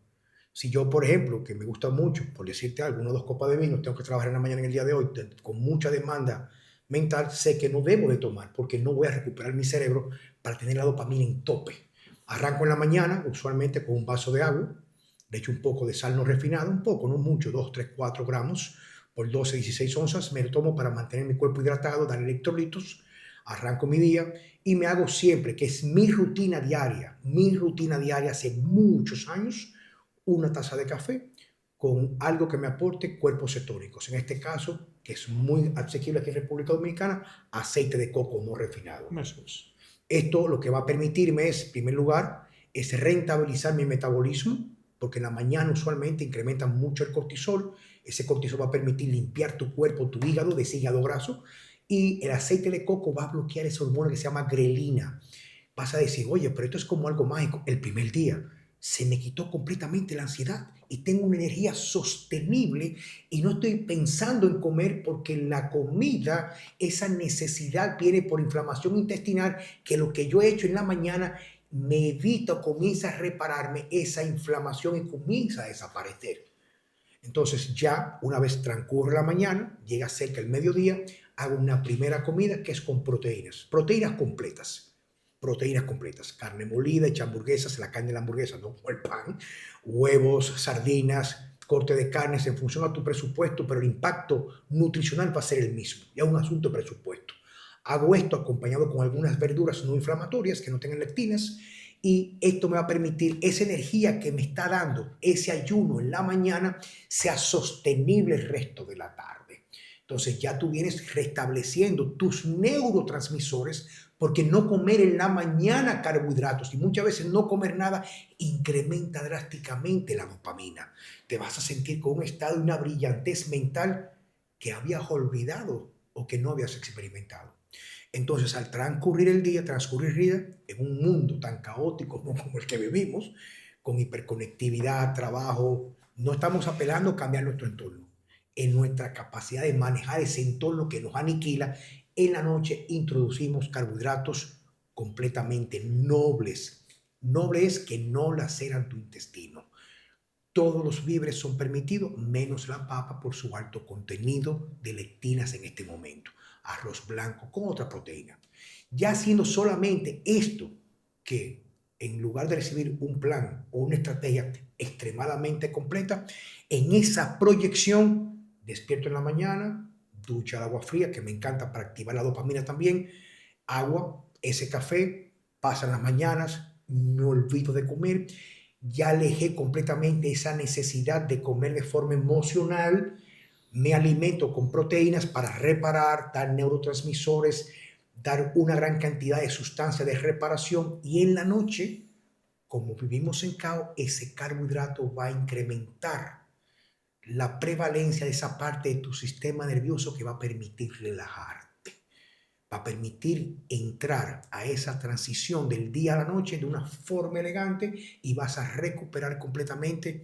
Si yo, por ejemplo, que me gusta mucho, por decirte algo, 1 o 2 copas de vino, tengo que trabajar en la mañana en el día de hoy con mucha demanda mental, sé que no debo de tomar porque no voy a recuperar mi cerebro para tener la dopamina en tope. Arranco en la mañana, usualmente con un vaso de agua, le echo un poco de sal no refinada, un poco, no mucho, 2, 3, 4 gramos por 12, 16 onzas, me lo tomo para mantener mi cuerpo hidratado, dar electrolitos, arranco mi día y me hago siempre, que es mi rutina diaria hace muchos años, una taza de café con algo que me aporte cuerpos cetónicos. En este caso, que es muy asequible aquí en República Dominicana, aceite de coco no refinado. Eso es. Esto lo que va a permitirme es, en primer lugar, es rentabilizar mi metabolismo, porque en la mañana usualmente incrementa mucho el cortisol. Ese cortisol va a permitir limpiar tu cuerpo, tu hígado de ese hígado graso, y el aceite de coco va a bloquear esa hormona que se llama grelina. Vas a decir, oye, pero esto es como algo mágico. El primer día se me quitó completamente la ansiedad y tengo una energía sostenible y no estoy pensando en comer porque la comida, esa necesidad viene por inflamación intestinal, que lo que yo he hecho en la mañana me evita o comienza a repararme esa inflamación y comienza a desaparecer. Entonces ya una vez transcurre la mañana, llega cerca el mediodía, hago una primera comida que es con proteínas completas, carne molida, hecha hamburguesas, la carne de la hamburguesa, no el pan, huevos, sardinas, corte de carnes en función a tu presupuesto, pero el impacto nutricional va a ser el mismo, ya es un asunto de presupuesto. Hago esto acompañado con algunas verduras no inflamatorias que no tengan lectinas y esto me va a permitir esa energía que me está dando ese ayuno en la mañana sea sostenible el resto de la tarde. Entonces ya tú vienes restableciendo tus neurotransmisores porque no comer en la mañana carbohidratos y muchas veces no comer nada incrementa drásticamente la dopamina. Te vas a sentir con un estado y una brillantez mental que habías olvidado o que no habías experimentado. Entonces, al transcurrir el día, en un mundo tan caótico como el que vivimos, con hiperconectividad, trabajo, no estamos apelando a cambiar nuestro entorno. En nuestra capacidad de manejar ese entorno que nos aniquila, en la noche introducimos carbohidratos completamente nobles. Noble es que no laceran tu intestino. Todos los víveres son permitidos, menos la papa por su alto contenido de lectinas en este momento. Arroz blanco con otra proteína. Ya haciendo solamente esto, que en lugar de recibir un plan o una estrategia extremadamente completa, en esa proyección, despierto en la mañana, ducha de agua fría, que me encanta para activar la dopamina también, agua, ese café, pasan las mañanas, me olvido de comer, ya alejé completamente esa necesidad de comer de forma emocional, me alimento con proteínas para reparar, dar neurotransmisores, dar una gran cantidad de sustancias de reparación y en la noche, como vivimos en caos, ese carbohidrato va a incrementar la prevalencia de esa parte de tu sistema nervioso que va a permitir relajarte, va a permitir entrar a esa transición del día a la noche de una forma elegante y vas a recuperar completamente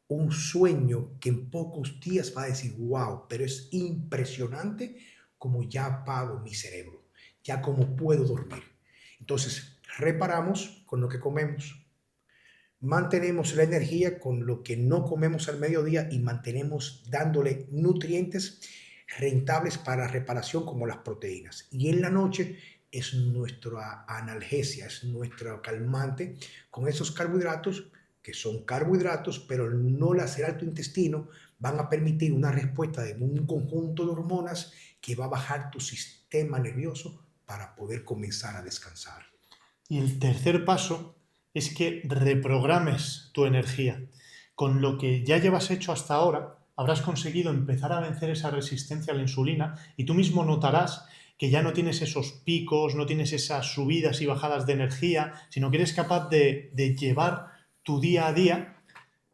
un sueño que en pocos días va a decir, wow, pero es impresionante como ya apago mi cerebro, ya como puedo dormir. Entonces, reparamos con lo que comemos, mantenemos la energía con lo que no comemos al mediodía y mantenemos dándole nutrientes rentables para reparación como las proteínas. Y en la noche es nuestra analgesia, es nuestro calmante con esos carbohidratos que son carbohidratos, pero no lacerar tu intestino, van a permitir una respuesta de un conjunto de hormonas que va a bajar tu sistema nervioso para poder comenzar a descansar. Y el tercer paso es que reprogrames tu energía. Con lo que ya llevas hecho hasta ahora, habrás conseguido empezar a vencer esa resistencia a la insulina y tú mismo notarás que ya no tienes esos picos, no tienes esas subidas y bajadas de energía, sino que eres capaz de llevar tu día a día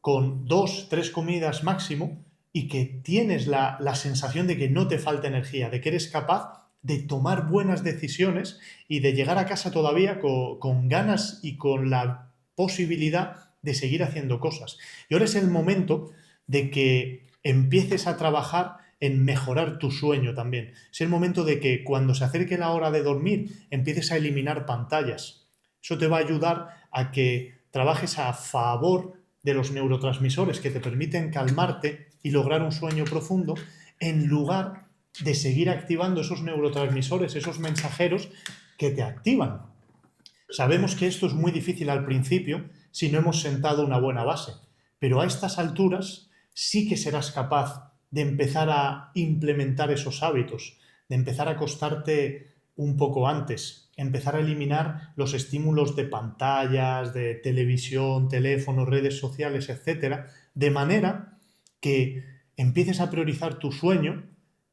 con 2, 3 comidas máximo y que tienes la sensación de que no te falta energía, de que eres capaz de tomar buenas decisiones y de llegar a casa todavía con ganas y con la posibilidad de seguir haciendo cosas. Y ahora es el momento de que empieces a trabajar en mejorar tu sueño también. Es el momento de que cuando se acerque la hora de dormir empieces a eliminar pantallas. Eso te va a ayudar a que trabajes a favor de los neurotransmisores que te permiten calmarte y lograr un sueño profundo, en lugar de seguir activando esos neurotransmisores, esos mensajeros que te activan. Sabemos que esto es muy difícil al principio si no hemos sentado una buena base, pero a estas alturas sí que serás capaz de empezar a implementar esos hábitos, de empezar a acostarte un poco antes, empezar a eliminar los estímulos de pantallas, de televisión, teléfonos, redes sociales, etcétera, de manera que empieces a priorizar tu sueño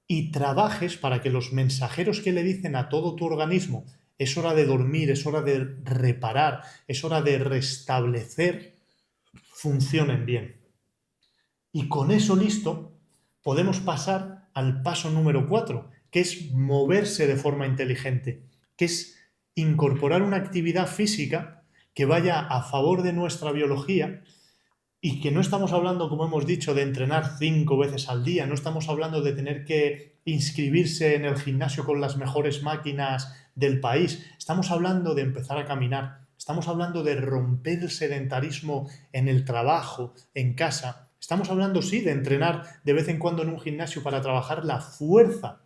y trabajes para que los mensajeros que le dicen a todo tu organismo es hora de dormir, es hora de reparar, es hora de restablecer, funcionen bien. Y con eso listo, podemos pasar al paso número 4, que es moverse de forma inteligente, que es incorporar una actividad física que vaya a favor de nuestra biología y que no estamos hablando, como hemos dicho, de entrenar 5 veces al día, no estamos hablando de tener que inscribirse en el gimnasio con las mejores máquinas del país, estamos hablando de empezar a caminar, estamos hablando de romper el sedentarismo en el trabajo, en casa. Estamos hablando, sí, de entrenar de vez en cuando en un gimnasio para trabajar la fuerza,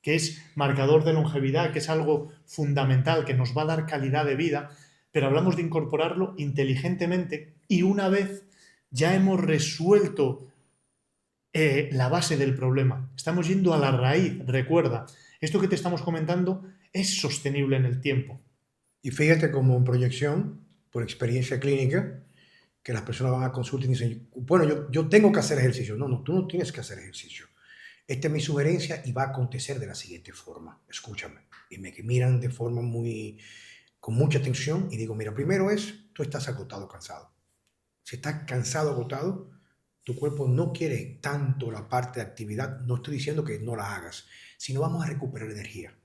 que es marcador de longevidad, que es algo fundamental, que nos va a dar calidad de vida, pero hablamos de incorporarlo inteligentemente y una vez ya hemos resuelto la base del problema. Estamos yendo a la raíz, recuerda. Esto que te estamos comentando es sostenible en el tiempo. Y fíjate como en proyección, por experiencia clínica, que las personas van a consulta y dicen, bueno, yo tengo que hacer ejercicio. No, tú no tienes que hacer ejercicio. Esta es mi sugerencia y va a acontecer de la siguiente forma. Escúchame. Y me miran de forma con mucha atención y digo, mira, primero tú estás agotado, cansado. Si estás cansado, agotado, tu cuerpo no quiere tanto la parte de actividad. No estoy diciendo que no la hagas, sino vamos a recuperar energía.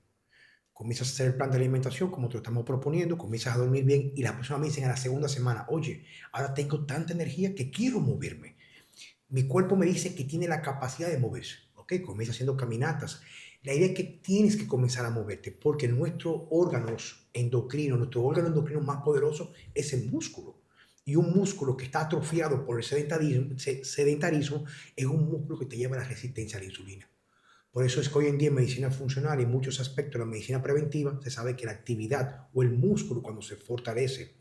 Comienzas a hacer el plan de alimentación como te lo estamos proponiendo, comienzas a dormir bien y las personas me dicen a la segunda semana, oye, ahora tengo tanta energía que quiero moverme. Mi cuerpo me dice que tiene la capacidad de moverse. ¿Ok? Comienza haciendo caminatas. La idea es que tienes que comenzar a moverte porque nuestro órgano endocrino más poderoso es el músculo. Y un músculo que está atrofiado por el sedentarismo es un músculo que te lleva a la resistencia a la insulina. Por eso es que hoy en día en medicina funcional y en muchos aspectos de la medicina preventiva se sabe que la actividad o el músculo cuando se fortalece,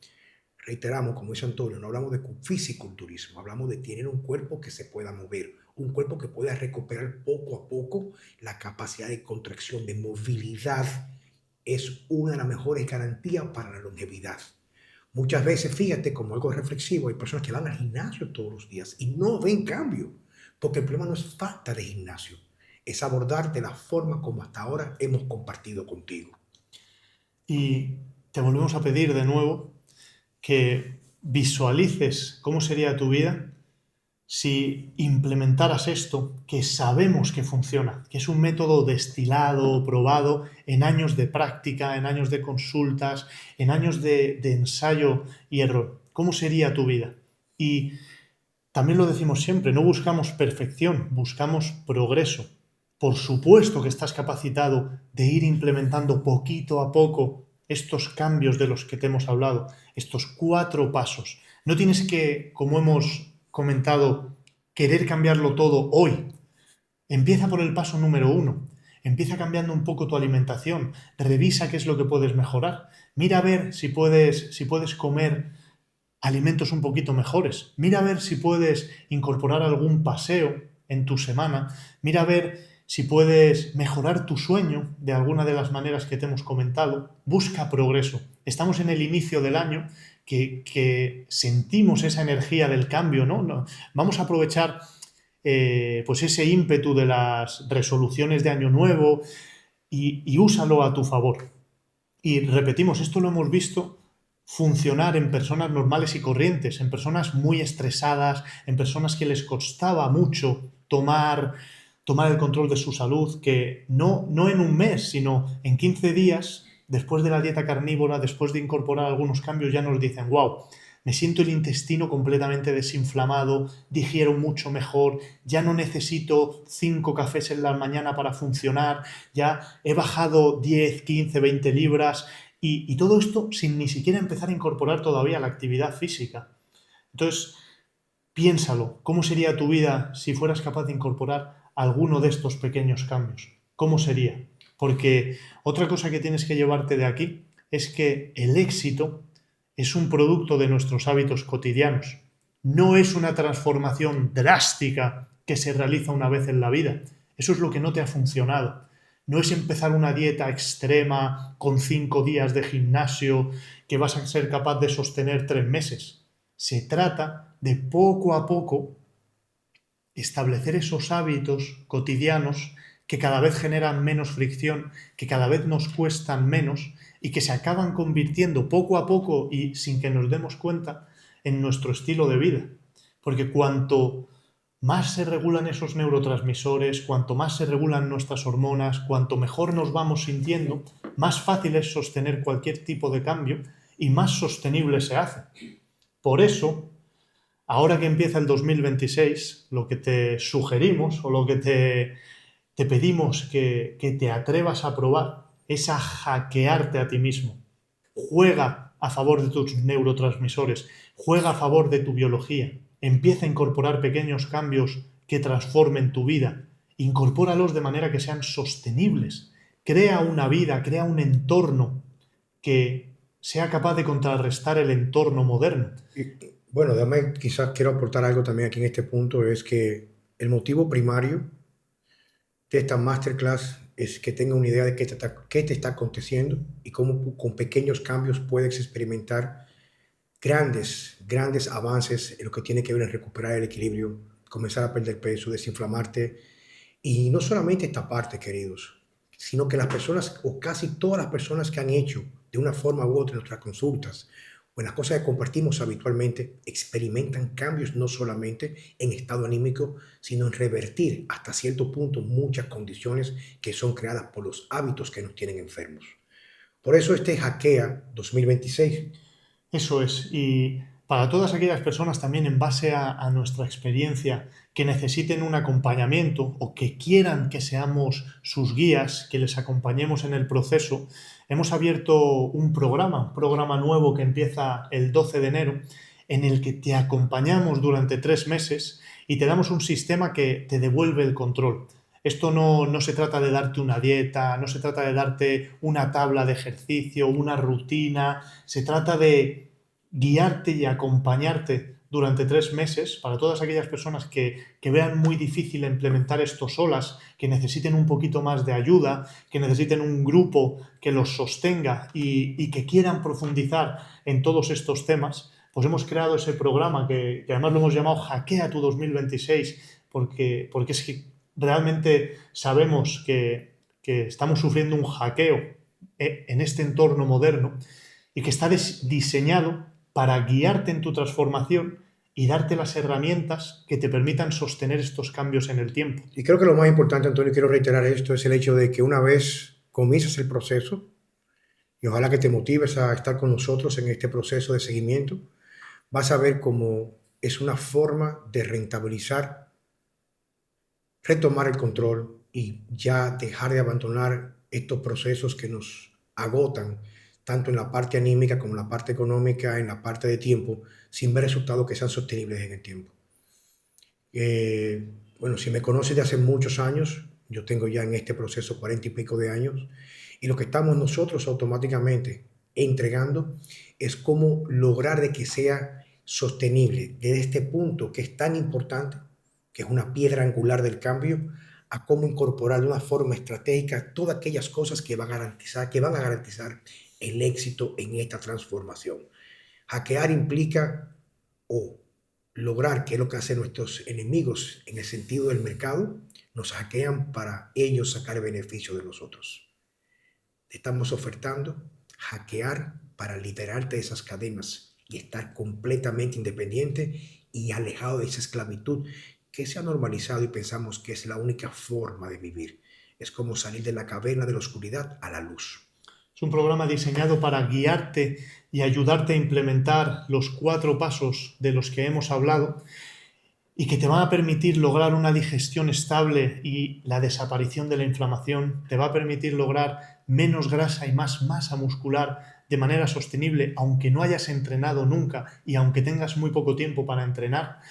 reiteramos, como dice Antonio, no hablamos de fisiculturismo, hablamos de tener un cuerpo que se pueda mover, un cuerpo que pueda recuperar poco a poco la capacidad de contracción, de movilidad. Es una de las mejores garantías para la longevidad. Muchas veces, fíjate, como algo reflexivo, hay personas que van al gimnasio todos los días y no ven cambio, porque el problema no es falta de gimnasio, es abordar de la forma como hasta ahora hemos compartido contigo. Y te volvemos a pedir de nuevo que visualices cómo sería tu vida si implementaras esto, que sabemos que funciona, que es un método destilado, probado en años de práctica, en años de consultas, en años de ensayo y error. ¿Cómo sería tu vida? Y también lo decimos siempre, no buscamos perfección, buscamos progreso. Por supuesto que estás capacitado de ir implementando poquito a poco estos cambios de los que te hemos hablado, estos 4 pasos. No tienes que, como hemos comentado, querer cambiarlo todo hoy. Empieza por el paso número 1. Empieza cambiando un poco tu alimentación. Revisa qué es lo que puedes mejorar. Mira a ver si puedes comer alimentos un poquito mejores. Mira a ver si puedes incorporar algún paseo en tu semana. Mira a ver si puedes mejorar tu sueño de alguna de las maneras que te hemos comentado. Busca progreso. Estamos en el inicio del año que sentimos esa energía del cambio, ¿no? Vamos a aprovechar pues ese ímpetu de las resoluciones de año nuevo y úsalo a tu favor. Y repetimos, esto lo hemos visto funcionar en personas normales y corrientes, en personas muy estresadas, en personas que les costaba mucho tomar el control de su salud, que no en un mes, sino en 15 días, después de la dieta carnívora, después de incorporar algunos cambios, ya nos dicen, wow, me siento el intestino completamente desinflamado, digiero mucho mejor, ya no necesito 5 cafés en la mañana para funcionar, ya he bajado 10, 15, 20 libras y todo esto sin ni siquiera empezar a incorporar todavía la actividad física. Entonces, piénsalo, ¿cómo sería tu vida si fueras capaz de incorporar alguno de estos pequeños cambios? ¿Cómo sería? Porque otra cosa que tienes que llevarte de aquí es que el éxito es un producto de nuestros hábitos cotidianos. No es una transformación drástica que se realiza una vez en la vida. Eso es lo que no te ha funcionado. No es empezar una dieta extrema con 5 días de gimnasio que vas a ser capaz de sostener 3 meses. Se trata de poco a poco establecer esos hábitos cotidianos que cada vez generan menos fricción, que cada vez nos cuestan menos y que se acaban convirtiendo poco a poco y sin que nos demos cuenta en nuestro estilo de vida. Porque cuanto más se regulan esos neurotransmisores, cuanto más se regulan nuestras hormonas, cuanto mejor nos vamos sintiendo, más fácil es sostener cualquier tipo de cambio y más sostenible se hace. Por eso, ahora que empieza el 2026, lo que te sugerimos o lo que te pedimos que te atrevas a probar es a hackearte a ti mismo. Juega a favor de tus neurotransmisores, juega a favor de tu biología, empieza a incorporar pequeños cambios que transformen tu vida, incorpóralos de manera que sean sostenibles, crea una vida, crea un entorno que sea capaz de contrarrestar el entorno moderno. Bueno, déjame, quizás quiero aportar algo también aquí en este punto, es que el motivo primario de esta masterclass es que tenga una idea de qué te está aconteciendo y cómo con pequeños cambios puedes experimentar grandes avances en lo que tiene que ver en recuperar el equilibrio, comenzar a perder peso, desinflamarte. Y no solamente esta parte, queridos, sino que las personas, o casi todas las personas que han hecho de una forma u otra nuestras consultas, o en las cosas que compartimos habitualmente, experimentan cambios no solamente en estado anímico, sino en revertir hasta cierto punto muchas condiciones que son creadas por los hábitos que nos tienen enfermos. Por eso este Hackea 2026. Eso es. Y para todas aquellas personas también en base a nuestra experiencia que necesiten un acompañamiento o que quieran que seamos sus guías, que les acompañemos en el proceso, hemos abierto un programa nuevo que empieza el 12 de enero, en el que te acompañamos durante 3 meses y te damos un sistema que te devuelve el control. Esto no se trata de darte una dieta, no se trata de darte una tabla de ejercicio, una rutina, se trata de guiarte y acompañarte durante 3 meses para todas aquellas personas que vean muy difícil implementar esto solas, que necesiten un poquito más de ayuda, que necesiten un grupo que los sostenga y que quieran profundizar en todos estos temas. Pues hemos creado ese programa que además lo hemos llamado Hackea tu 2026 porque es que realmente sabemos que estamos sufriendo un hackeo en este entorno moderno y que está diseñado para guiarte en tu transformación y darte las herramientas que te permitan sostener estos cambios en el tiempo. Y creo que lo más importante, Antonio, quiero reiterar esto, es el hecho de que una vez comienzas el proceso, y ojalá que te motives a estar con nosotros en este proceso de seguimiento, vas a ver cómo es una forma de rentabilizar, retomar el control y ya dejar de abandonar estos procesos que nos agotan, tanto en la parte anímica como en la parte económica, en la parte de tiempo, sin ver resultados que sean sostenibles en el tiempo. Bueno, si me conoces de hace muchos años, yo tengo ya en este proceso 40 y pico de años, y lo que estamos nosotros automáticamente entregando es cómo lograr de que sea sostenible desde este punto que es tan importante, que es una piedra angular del cambio, a cómo incorporar de una forma estratégica todas aquellas cosas que van a garantizar el éxito en esta transformación. Hackear implica o lograr, que es lo que hacen nuestros enemigos en el sentido del mercado, nos hackean para ellos sacar beneficio de nosotros. Estamos ofertando hackear para liberarte de esas cadenas y estar completamente independiente y alejado de esa esclavitud que se ha normalizado y pensamos que es la única forma de vivir. Es como salir de la caverna de la oscuridad a la luz. Es un programa diseñado para guiarte y ayudarte a implementar los 4 pasos de los que hemos hablado y que te van a permitir lograr una digestión estable y la desaparición de la inflamación, te va a permitir lograr menos grasa y más masa muscular de manera sostenible, aunque no hayas entrenado nunca y aunque tengas muy poco tiempo para entrenar.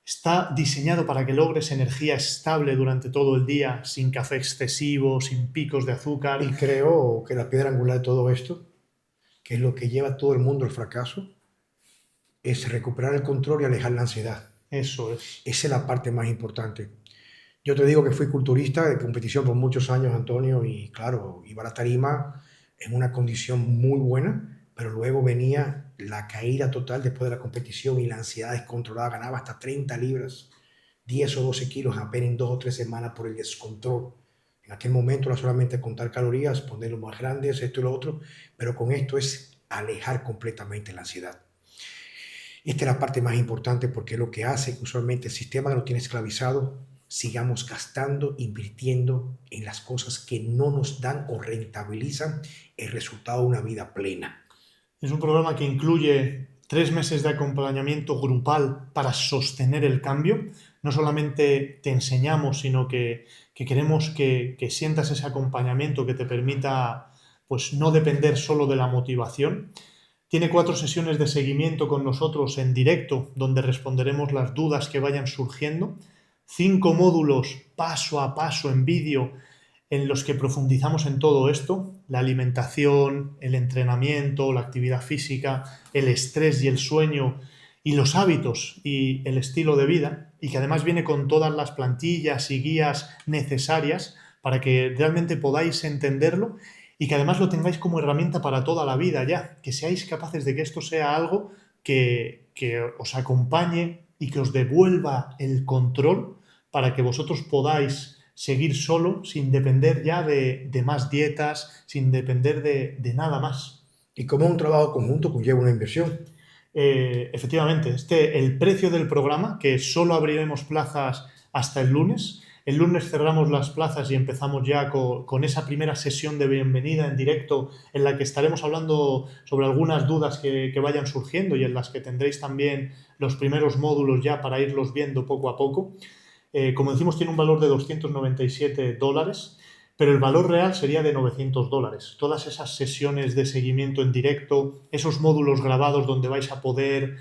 Está diseñado para que logres energía estable durante todo el día, sin café excesivo, sin picos de azúcar. Y creo que la piedra angular de todo esto, que es lo que lleva a todo el mundo al fracaso, es recuperar el control y alejar la ansiedad. Eso es. Esa es la parte más importante. Yo te digo que fui culturista de competición por muchos años, Antonio, y claro, iba a la tarima en una condición muy buena, pero luego venía la caída total después de la competición y la ansiedad descontrolada. Ganaba hasta 30 libras, 10 o 12 kilos apenas en 2 o 3 semanas por el descontrol. En aquel momento era solamente contar calorías, ponerlo más grandes, esto y lo otro, pero con esto es alejar completamente la ansiedad. Esta es la parte más importante porque es lo que hace que usualmente el sistema que lo tiene esclavizado sigamos gastando, invirtiendo en las cosas que no nos dan o rentabilizan el resultado de una vida plena. Es un programa que incluye 3 meses de acompañamiento grupal para sostener el cambio. No solamente te enseñamos, sino que queremos que sientas ese acompañamiento que te permita pues, no depender solo de la motivación. Tiene 4 sesiones de seguimiento con nosotros en directo, donde responderemos las dudas que vayan surgiendo. 5 módulos paso a paso en vídeo en los que profundizamos en todo esto: la alimentación, el entrenamiento, la actividad física, el estrés y el sueño, y los hábitos y el estilo de vida, y que además viene con todas las plantillas y guías necesarias para que realmente podáis entenderlo y que además lo tengáis como herramienta para toda la vida ya, que seáis capaces de que esto sea algo que os acompañe y que os devuelva el control para que vosotros podáis seguir solo sin depender ya de más dietas, sin depender de nada más. Y como un trabajo conjunto conlleva una inversión. Efectivamente, el precio del programa, que solo abriremos plazas hasta el lunes cerramos las plazas y empezamos ya con esa primera sesión de bienvenida en directo en la que estaremos hablando sobre algunas dudas que vayan surgiendo y en las que tendréis también los primeros módulos ya para irlos viendo poco a poco. Como decimos, tiene un valor de $297, pero el valor real sería de $900. Todas esas sesiones de seguimiento en directo, esos módulos grabados donde vais a poder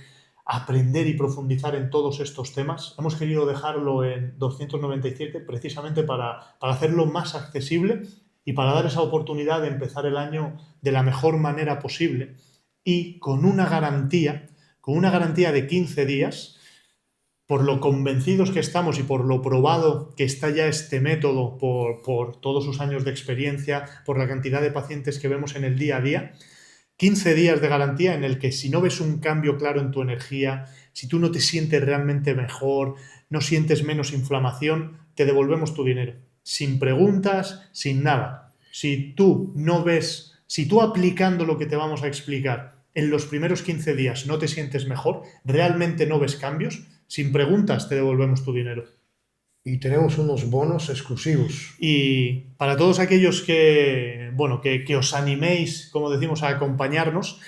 aprender y profundizar en todos estos temas, hemos querido dejarlo en 297 precisamente para hacerlo más accesible y para dar esa oportunidad de empezar el año de la mejor manera posible y con una garantía de 15 días. Por lo convencidos que estamos y por lo probado que está ya este método, por todos sus años de experiencia, por la cantidad de pacientes que vemos en el día a día, 15 días de garantía en el que si no ves un cambio claro en tu energía, si tú no te sientes realmente mejor, no sientes menos inflamación, te devolvemos tu dinero. Sin preguntas, sin nada. Si tú aplicando lo que te vamos a explicar en los primeros 15 días no te sientes mejor, realmente no ves cambios, sin preguntas te devolvemos tu dinero. Y tenemos unos bonos exclusivos. Y para todos aquellos que os animéis, como decimos, a acompañarnos,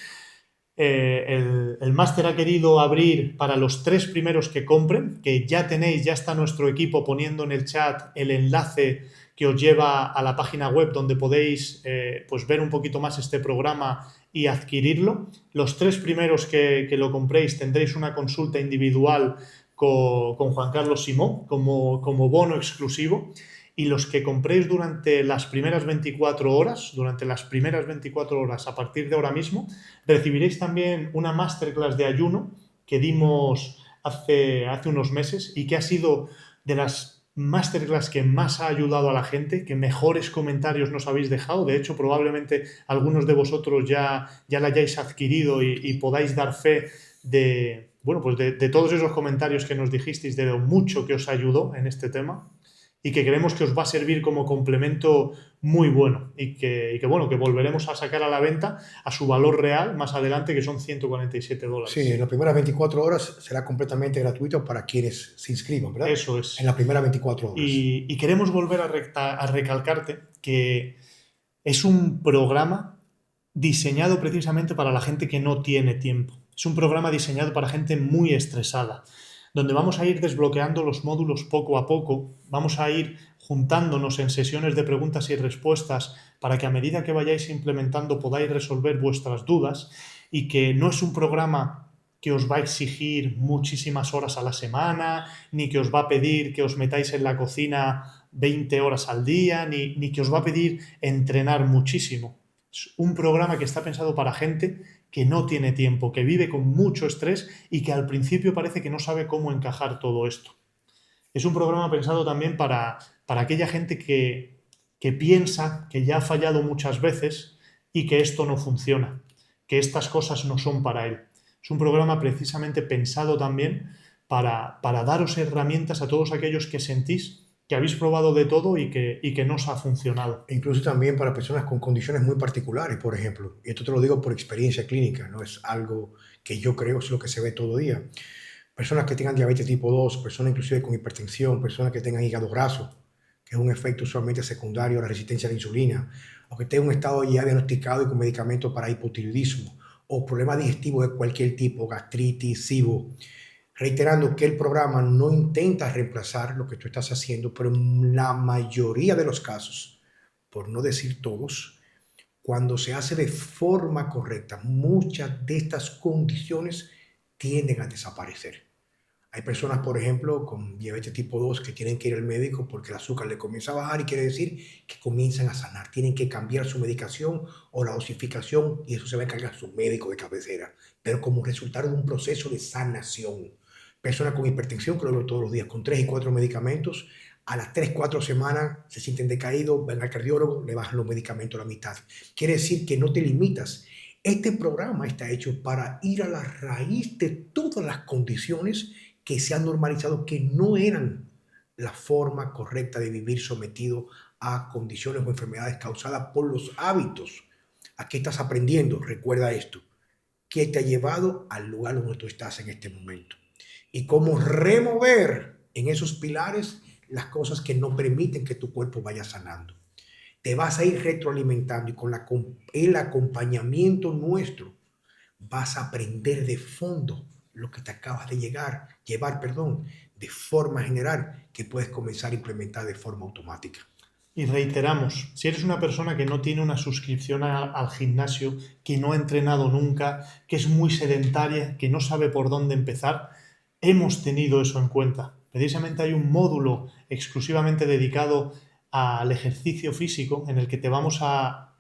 el máster ha querido abrir para los 3 primeros que compren, que ya está nuestro equipo poniendo en el chat el enlace que os lleva a la página web donde podéis ver un poquito más este programa y adquirirlo. Los 3 primeros que lo compréis tendréis una consulta individual con Juan Carlos Simó como bono exclusivo, y los que compréis durante las primeras 24 horas, a partir de ahora mismo, recibiréis también una masterclass de ayuno que dimos hace unos meses y que ha sido de las masterclass que más ha ayudado a la gente, que mejores comentarios nos habéis dejado. De hecho, probablemente algunos de vosotros ya la hayáis adquirido y podáis dar fe de todos esos comentarios que nos dijisteis, de lo mucho que os ayudó en este tema, y que creemos que os va a servir como complemento muy bueno y que volveremos a sacar a la venta a su valor real más adelante, que son $147. Sí, en las primeras 24 horas será completamente gratuito para quienes se inscriban, ¿verdad? Eso es. En las primeras 24 horas. Y queremos volver a recalcarte que es un programa diseñado precisamente para la gente que no tiene tiempo. Es un programa diseñado para gente muy estresada, donde vamos a ir desbloqueando los módulos poco a poco, vamos a ir juntándonos en sesiones de preguntas y respuestas para que a medida que vayáis implementando podáis resolver vuestras dudas, y que no es un programa que os va a exigir muchísimas horas a la semana, ni que os va a pedir que os metáis en la cocina 20 horas al día, ni que os va a pedir entrenar muchísimo. Es un programa que está pensado para gente que no tiene tiempo, que vive con mucho estrés y que al principio parece que no sabe cómo encajar todo esto. Es un programa pensado también para aquella gente que piensa que ya ha fallado muchas veces y que esto no funciona, que estas cosas no son para él. Es un programa precisamente pensado también para daros herramientas a todos aquellos que sentís que habéis probado de todo y que no os ha funcionado. Incluso también para personas con condiciones muy particulares, por ejemplo. Y esto te lo digo por experiencia clínica, no es algo que yo creo, es lo que se ve todo día. Personas que tengan diabetes tipo 2, personas inclusive con hipertensión, personas que tengan hígado graso, que es un efecto usualmente secundario a la resistencia a la insulina, o que tengan un estado ya diagnosticado y con medicamentos para hipotiroidismo, o problemas digestivos de cualquier tipo, gastritis, SIBO. Reiterando que el programa no intenta reemplazar lo que tú estás haciendo, pero en la mayoría de los casos, por no decir todos, cuando se hace de forma correcta, muchas de estas condiciones tienden a desaparecer. Hay personas, por ejemplo, con diabetes tipo 2 que tienen que ir al médico porque el azúcar le comienza a bajar y quiere decir que comienzan a sanar. Tienen que cambiar su medicación o la dosificación y eso se va a encargar su médico de cabecera, pero como resultado de un proceso de sanación. Personas con hipertensión, que lo veo todos los días, con 3 y 4 medicamentos, a las 3, 4 semanas se sienten decaídos, van al cardiólogo, le bajan los medicamentos a la mitad. Quiere decir que no te limitas. Este programa está hecho para ir a la raíz de todas las condiciones que se han normalizado que no eran la forma correcta de vivir sometido a condiciones o enfermedades causadas por los hábitos. Aquí estás aprendiendo, recuerda esto, qué te ha llevado al lugar donde tú estás en este momento y cómo remover en esos pilares las cosas que no permiten que tu cuerpo vaya sanando. Te vas a ir retroalimentando y con el acompañamiento nuestro vas a aprender de fondo lo que te acabas de llevar, de forma general que puedes comenzar a implementar de forma automática. Y reiteramos, si eres una persona que no tiene una suscripción al gimnasio, que no ha entrenado nunca, que es muy sedentaria, que no sabe por dónde empezar, hemos tenido eso en cuenta. Precisamente hay un módulo exclusivamente dedicado al ejercicio físico en el que te vamos a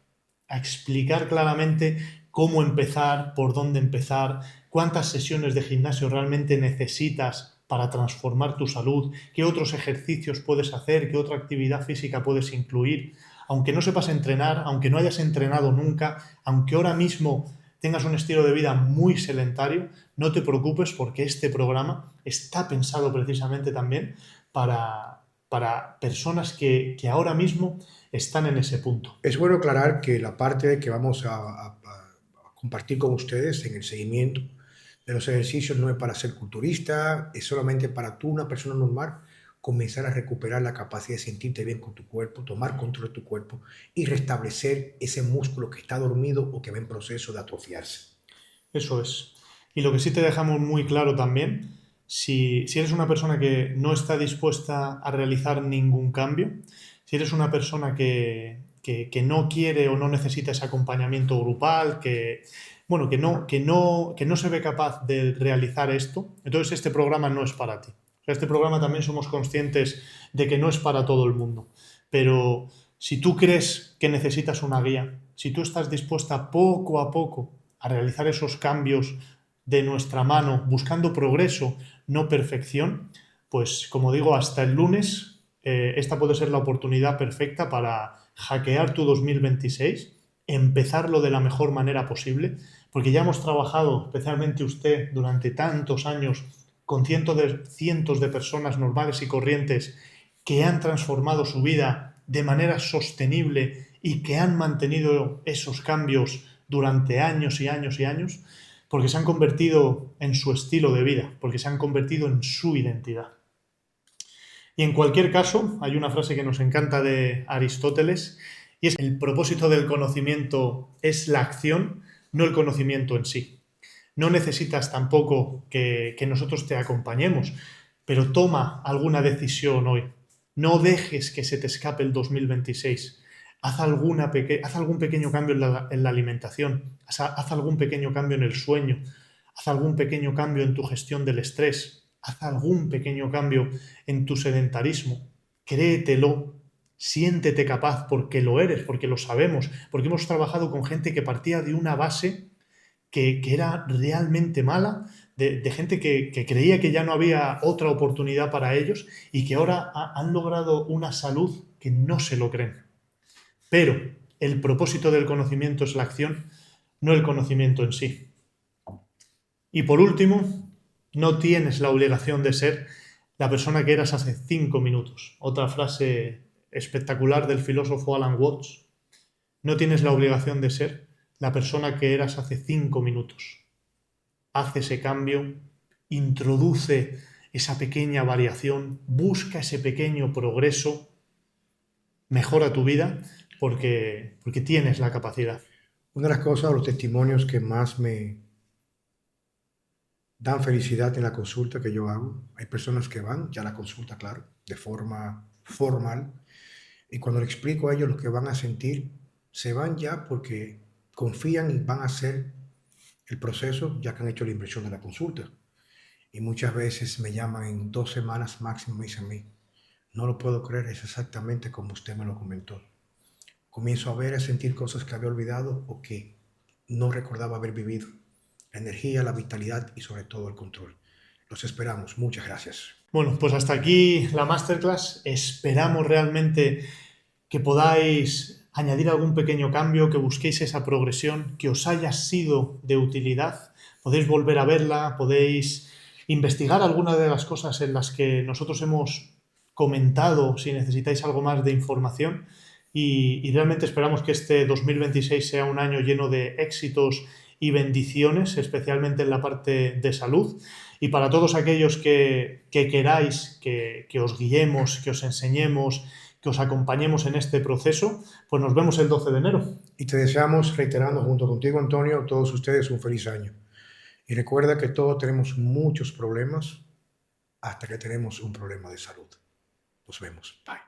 explicar claramente cómo empezar, por dónde empezar, cuántas sesiones de gimnasio realmente necesitas para transformar tu salud, qué otros ejercicios puedes hacer, qué otra actividad física puedes incluir. Aunque no sepas entrenar, aunque no hayas entrenado nunca, aunque ahora mismo tengas un estilo de vida muy sedentario, no te preocupes porque este programa está pensado precisamente también para personas que ahora mismo están en ese punto. Es bueno aclarar que la parte que vamos a compartir con ustedes en el seguimiento de los ejercicios no es para ser culturista, es solamente para tú, una persona normal, comenzar a recuperar la capacidad de sentirte bien con tu cuerpo, tomar control de tu cuerpo y restablecer ese músculo que está dormido o que va en proceso de atrofiarse. Eso es. Y lo que sí te dejamos muy claro también, si eres una persona que no está dispuesta a realizar ningún cambio, si eres una persona que no quiere o no necesita ese acompañamiento grupal, bueno, que no se ve capaz de realizar esto, entonces este programa no es para ti. O sea, este programa también somos conscientes de que no es para todo el mundo. Pero si tú crees que necesitas una guía, si tú estás dispuesta poco a poco a realizar esos cambios de nuestra mano, buscando progreso, no perfección, pues como digo, hasta el lunes esta puede ser la oportunidad perfecta para hackear tu 2026, empezarlo de la mejor manera posible, porque ya hemos trabajado, especialmente usted, durante tantos años con cientos de personas normales y corrientes que han transformado su vida de manera sostenible y que han mantenido esos cambios durante años y años y años, porque se han convertido en su estilo de vida, porque se han convertido en su identidad. Y en cualquier caso, hay una frase que nos encanta de Aristóteles, y es que el propósito del conocimiento es la acción, no el conocimiento en sí. No necesitas tampoco que nosotros te acompañemos, pero toma alguna decisión hoy. No dejes que se te escape el 2026. Haz algún pequeño cambio en la alimentación, haz algún pequeño cambio en el sueño, haz algún pequeño cambio en tu gestión del estrés, haz algún pequeño cambio en tu sedentarismo. Créetelo, siéntete capaz porque lo eres, porque lo sabemos, porque hemos trabajado con gente que partía de una base que era realmente mala, de gente que creía que ya no había otra oportunidad para ellos y que ahora han logrado una salud que no se lo creen. Pero el propósito del conocimiento es la acción, no el conocimiento en sí. Y por último, no tienes la obligación de ser la persona que eras hace 5 minutos. Otra frase espectacular del filósofo Alan Watts. No tienes la obligación de ser la persona que eras hace 5 minutos. Haz ese cambio, introduce esa pequeña variación, busca ese pequeño progreso, mejora tu vida porque tienes la capacidad. Una de las cosas, los testimonios que más me dan felicidad en la consulta que yo hago, hay personas que van ya a la consulta, claro, de forma formal, y cuando le explico a ellos lo que van a sentir, se van ya porque confían y van a hacer el proceso ya que han hecho la inversión de la consulta. Y muchas veces me llaman en 2 semanas máximo, me dicen a mí, no lo puedo creer, es exactamente como usted me lo comentó. Comienzo a ver, a sentir cosas que había olvidado o que no recordaba haber vivido. La energía, la vitalidad y sobre todo el control. Los esperamos. Muchas gracias. Bueno, pues hasta aquí la masterclass. Esperamos realmente que podáis añadir algún pequeño cambio, que busquéis esa progresión, que os haya sido de utilidad. Podéis volver a verla, podéis investigar algunas de las cosas en las que nosotros hemos comentado si necesitáis algo más de información. Y realmente esperamos que este 2026 sea un año lleno de éxitos y bendiciones, especialmente en la parte de salud. Y para todos aquellos que queráis que os guiemos, que os enseñemos, que os acompañemos en este proceso, pues nos vemos el 12 de enero. Y te deseamos, reiterando junto contigo, Antonio, a todos ustedes un feliz año. Y recuerda que todos tenemos muchos problemas hasta que tenemos un problema de salud. Nos vemos. Bye.